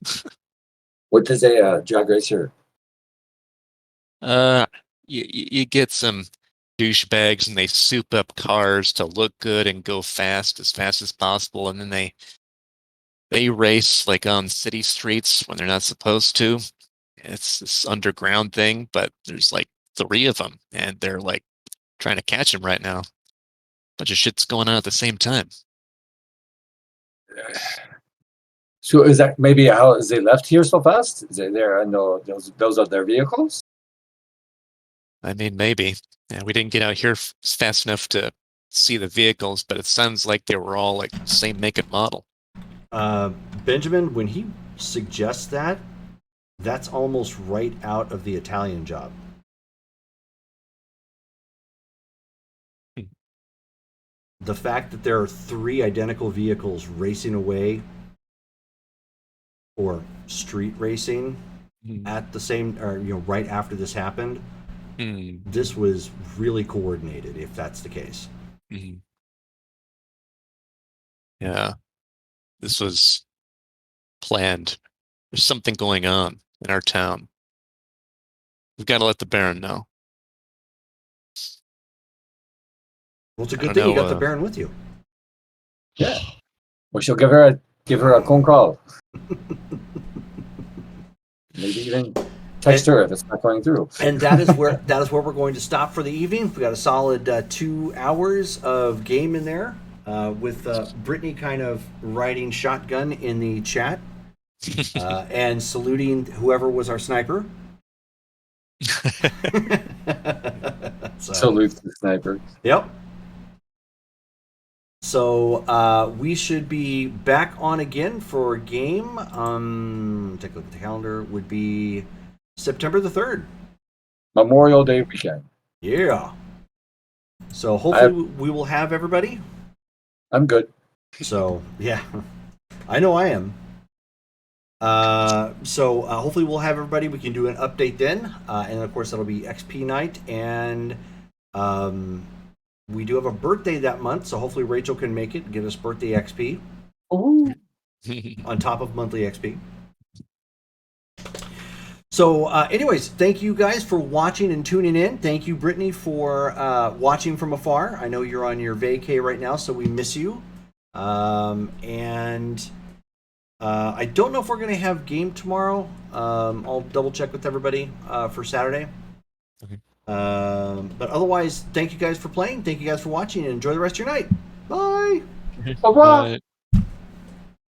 What does a drag racer? You get some douchebags and they soup up cars to look good and go fast as possible, and then they race like on city streets when they're not supposed to. It's this underground thing, but there's like 3 of them, and they're like trying to catch them right now. Bunch of shit's going on at the same time. So is that maybe how is they left here so fast? Is they there? I know those are their vehicles. I mean, maybe. Yeah, we didn't get out here fast enough to see the vehicles, but it sounds like they were all like same make and model. Benjamin, when he suggests that, that's almost right out of the Italian Job. The fact that there are 3 identical vehicles racing away, or street racing, at the same, or right after this happened, this was really coordinated, if that's the case. Yeah, this was planned. There's something going on in our town. We've got to let the Baron know. Well, it's a good thing you got the Baron with you. Yeah. We shall give her a phone call. Maybe even text her if it's not going through. And that is where we're going to stop for the evening. We got a solid 2 hours of game in there, with Brittany kind of riding shotgun in the chat, and saluting whoever was our sniper. Salute the sniper. Yep. So we should be back on again for a game. Take a look at the calendar. Would be September the 3rd. Memorial Day weekend. Yeah. So hopefully we will have everybody. I'm good. So yeah, I know I am. So hopefully we'll have everybody. We can do an update then, and of course that'll be XP night, and we do have a birthday that month. So hopefully Rachel can make it, give us birthday XP Ooh. on top of monthly XP. So, anyways, thank you guys for watching and tuning in. Thank you, Brittany, for watching from afar. I know you're on your vacay right now, so we miss you. And I don't know if we're going to have game tomorrow. I'll double check with everybody for Saturday. Okay. But otherwise, thank you guys for playing. Thank you guys for watching, and enjoy the rest of your night. Bye. Bye-bye.